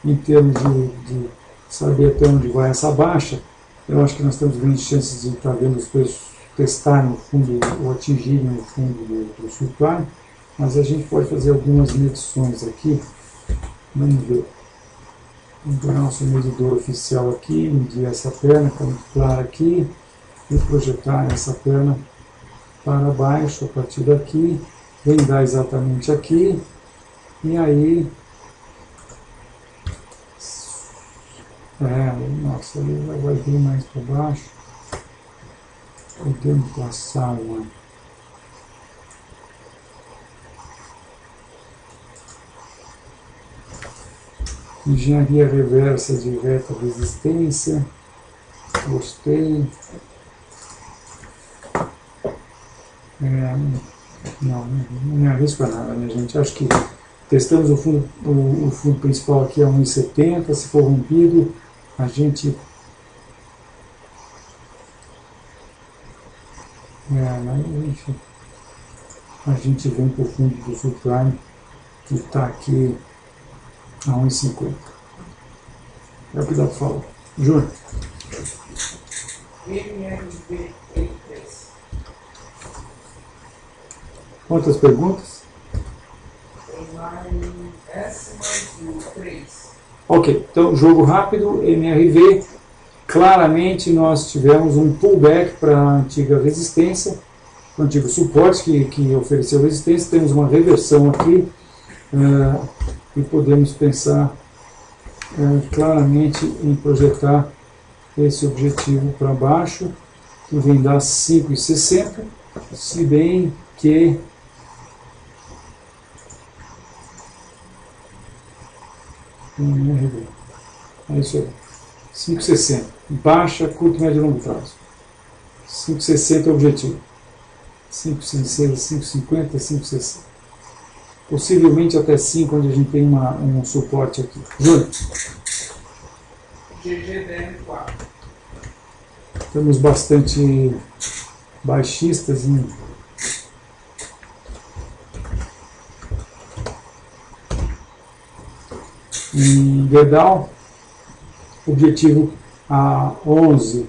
Em termos de saber até onde vai essa baixa, eu acho que nós temos grandes chances de estar vendo os preços testarem o fundo ou atingirem o fundo do subprime, mas a gente pode fazer algumas medições aqui. Vamos ver. Vamos pegar nosso medidor oficial aqui, medir essa perna, que é muito clara aqui, e projetar essa perna para baixo a partir daqui, vendar exatamente aqui, e aí nossa, ele vai vir mais para baixo. Podemos passar uma engenharia reversa de reta resistência. Gostei. Não me arrisco a nada, né, gente? Acho que testamos o fundo principal aqui a 1,70. Se for rompido, a gente enfim, a gente vem para o fundo do subprime que está aqui a 1,50. É o que dá para falar. Júnior? MRV 3. Quantas perguntas? Tem mais essa mais o 3. Ok, então jogo rápido, MRV. Claramente nós tivemos um pullback para a antiga resistência, o antigo suporte que ofereceu resistência. Temos uma reversão aqui e podemos pensar claramente em projetar esse objetivo para baixo, que vem dar 5,60, se bem que é isso aí, 5,60, baixa, curto, médio e longo prazo. 5,60 é o objetivo. 5,60, 5,50, 5,60. Possivelmente até 5, onde a gente tem um suporte aqui. Júlio? GGDM4. Temos bastante baixistas em Gerdau. Objetivo a 11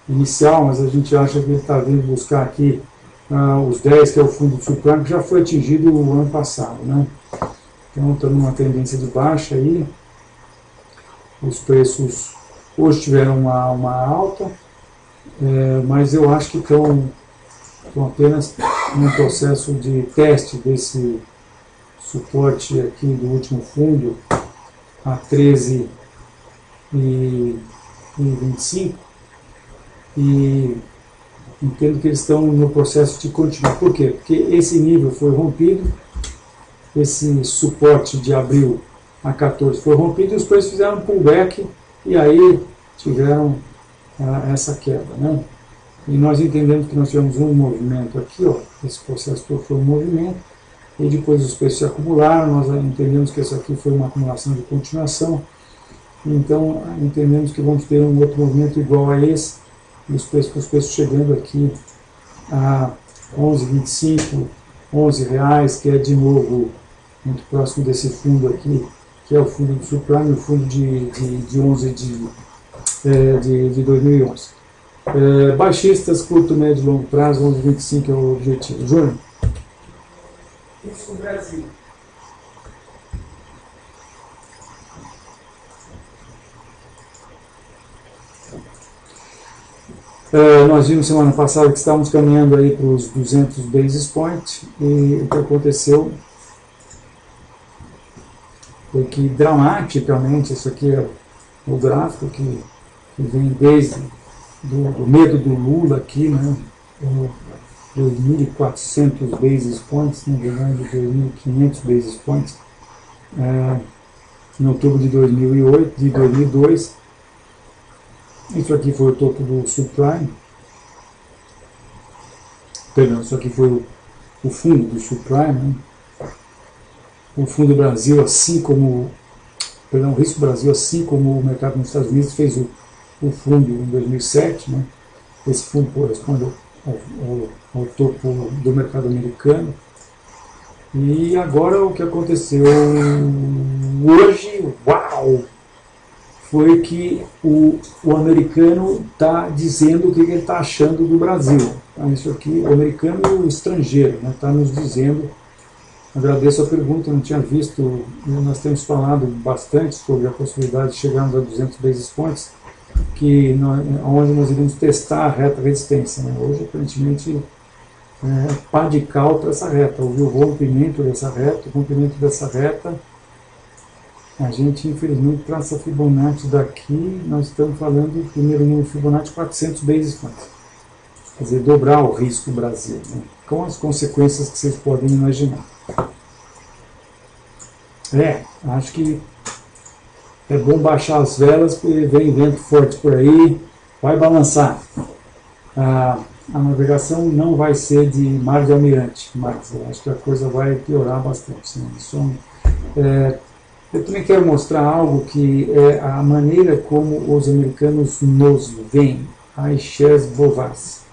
inicial, mas a gente acha que ele está vindo buscar aqui os 10, que é o fundo do subprime, que já foi atingido o ano passado, né? Então estamos numa tendência de baixa aí. Os preços hoje tiveram uma alta, mas eu acho que estão apenas num processo de teste desse suporte aqui do último fundo a 13,25 e entendo que eles estão no processo de continuar. Por quê? Porque esse nível foi rompido, esse suporte de abril a 14 foi rompido e os preços fizeram um pullback e aí tiveram essa queda, né? E nós entendemos que nós tivemos um movimento aqui, ó, esse processo todo foi um movimento, e depois os preços se acumularam, nós entendemos que isso aqui foi uma acumulação de continuação, então entendemos que vamos ter um outro movimento igual a esse, e os preços chegando aqui a 11,25, R$ 11, que é de novo muito próximo desse fundo aqui, que é o fundo do subprime, o fundo de 11 de 2011. Baixistas, curto, médio e longo prazo, 11,25 é o objetivo. Júnior? Risco Brasil. Nós vimos semana passada que estávamos caminhando aí para os 200 basis points e o que aconteceu foi que dramaticamente, isso aqui é o gráfico que vem desde do medo do Lula aqui, né, 2.400 basis points, na verdade 2.500 basis points, em outubro de 2002, isso aqui foi o topo do subprime, perdão, isso aqui foi o fundo do subprime, né? O Fundo Brasil, assim como, perdão, o Risco Brasil, assim como o mercado nos Estados Unidos fez o fundo em 2007, né? Esse fundo corresponde ao topo do mercado americano. E agora o que aconteceu hoje, uau, foi que o americano está dizendo o que ele está achando do Brasil. Então, isso aqui, o americano e o estrangeiro, está nos dizendo. Agradeço a pergunta, não tinha visto, nós temos falado bastante sobre a possibilidade de chegarmos a 200 basis points, onde nós iremos testar a reta resistência. Né? Hoje, aparentemente, pá de cal para essa reta. Houve o rompimento dessa reta, a gente, infelizmente, para essa Fibonacci daqui, nós estamos falando, primeiro no Fibonacci, 400 basis points. Quer dizer, dobrar o risco Brasil, né? Com as consequências que vocês podem imaginar. Acho que é bom baixar as velas, porque vem vento forte por aí, vai balançar. A navegação não vai ser de mar de almirante, mas eu acho que a coisa vai piorar bastante. Né? Eu também quero mostrar algo que é a maneira como os americanos nos veem, as shares Bovas.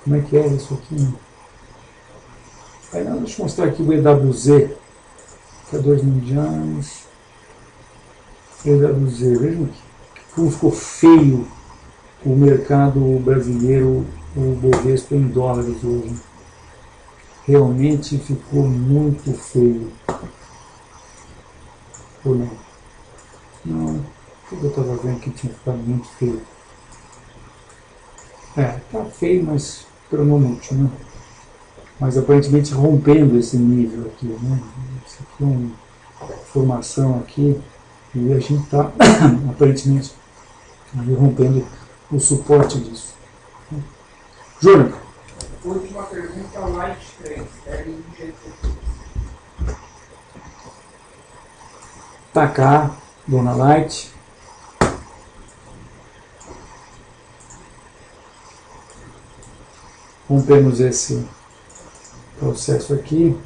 Como é que é isso aqui? Deixa eu mostrar aqui o EWZ, que é 2 mundiais. EWZ, vejam aqui, como ficou feio o mercado brasileiro, o Bovespa em dólares hoje. Realmente ficou muito feio. Ou não? Não, o que eu estava vendo que tinha ficado muito feio. Tá feio, mas pelo momento, né? Mas aparentemente rompendo esse nível aqui, né? Isso aqui é uma formação aqui, e a gente está aparentemente rompendo o suporte disso. Júnior. Última pergunta, Light 3, LGT3. Tá cá, Dona Light. Rompemos esse processo aqui.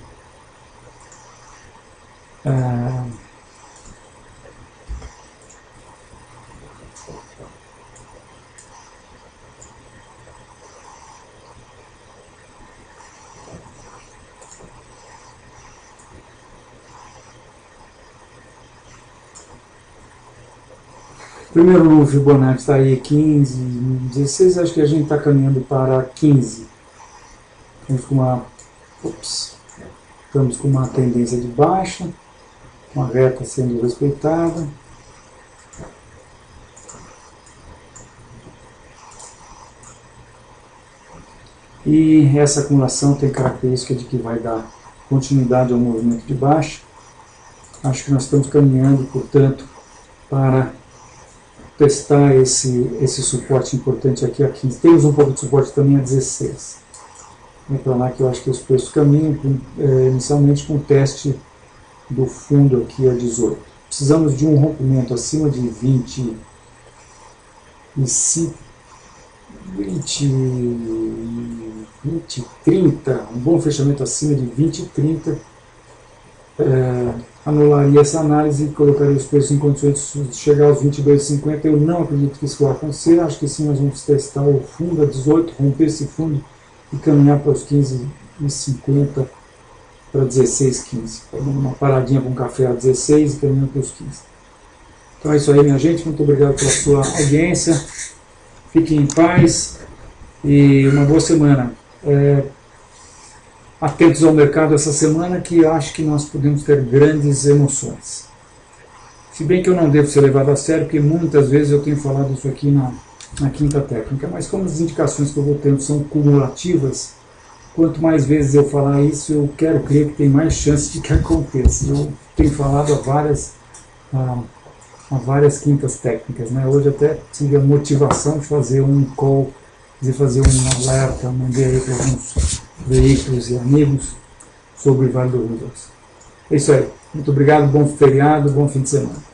Primeiro no Fibonacci está aí 15, 16, acho que a gente está caminhando para 15. Estamos com uma tendência de baixa, uma reta sendo respeitada. E essa acumulação tem característica de que vai dar continuidade ao movimento de baixa. Acho que nós estamos caminhando, portanto, para testar esse suporte importante aqui a 15. Temos um pouco de suporte também a 16. Vem para lá que eu acho que os preços caminham inicialmente com o teste do fundo aqui a 18. Precisamos de um rompimento acima de 20, 30, um bom fechamento acima de 20 e 30, anularia essa análise e colocaria os preços em condições de chegar aos 22,50. Eu não acredito que isso vai acontecer, acho que sim, nós vamos testar o fundo a 18, romper esse fundo e caminhar para os 15,50 para 16,15. Uma paradinha com café a 16 e caminhando para os 15. Então é isso aí, minha gente, muito obrigado pela sua audiência, fiquem em paz e uma boa semana. Atentos ao mercado essa semana, que eu acho que nós podemos ter grandes emoções. Se bem que eu não devo ser levado a sério, porque muitas vezes eu tenho falado isso aqui na quinta técnica, mas como as indicações que eu vou tendo são cumulativas, quanto mais vezes eu falar isso, eu quero crer que tem mais chance de que aconteça. Eu tenho falado a várias quintas técnicas, né? Hoje até tive a motivação de fazer um call, de fazer um alerta, mandei aí para alguns veículos e amigos sobre o Vale do Rio Doce. É isso aí. Muito obrigado, bom feriado, bom fim de semana.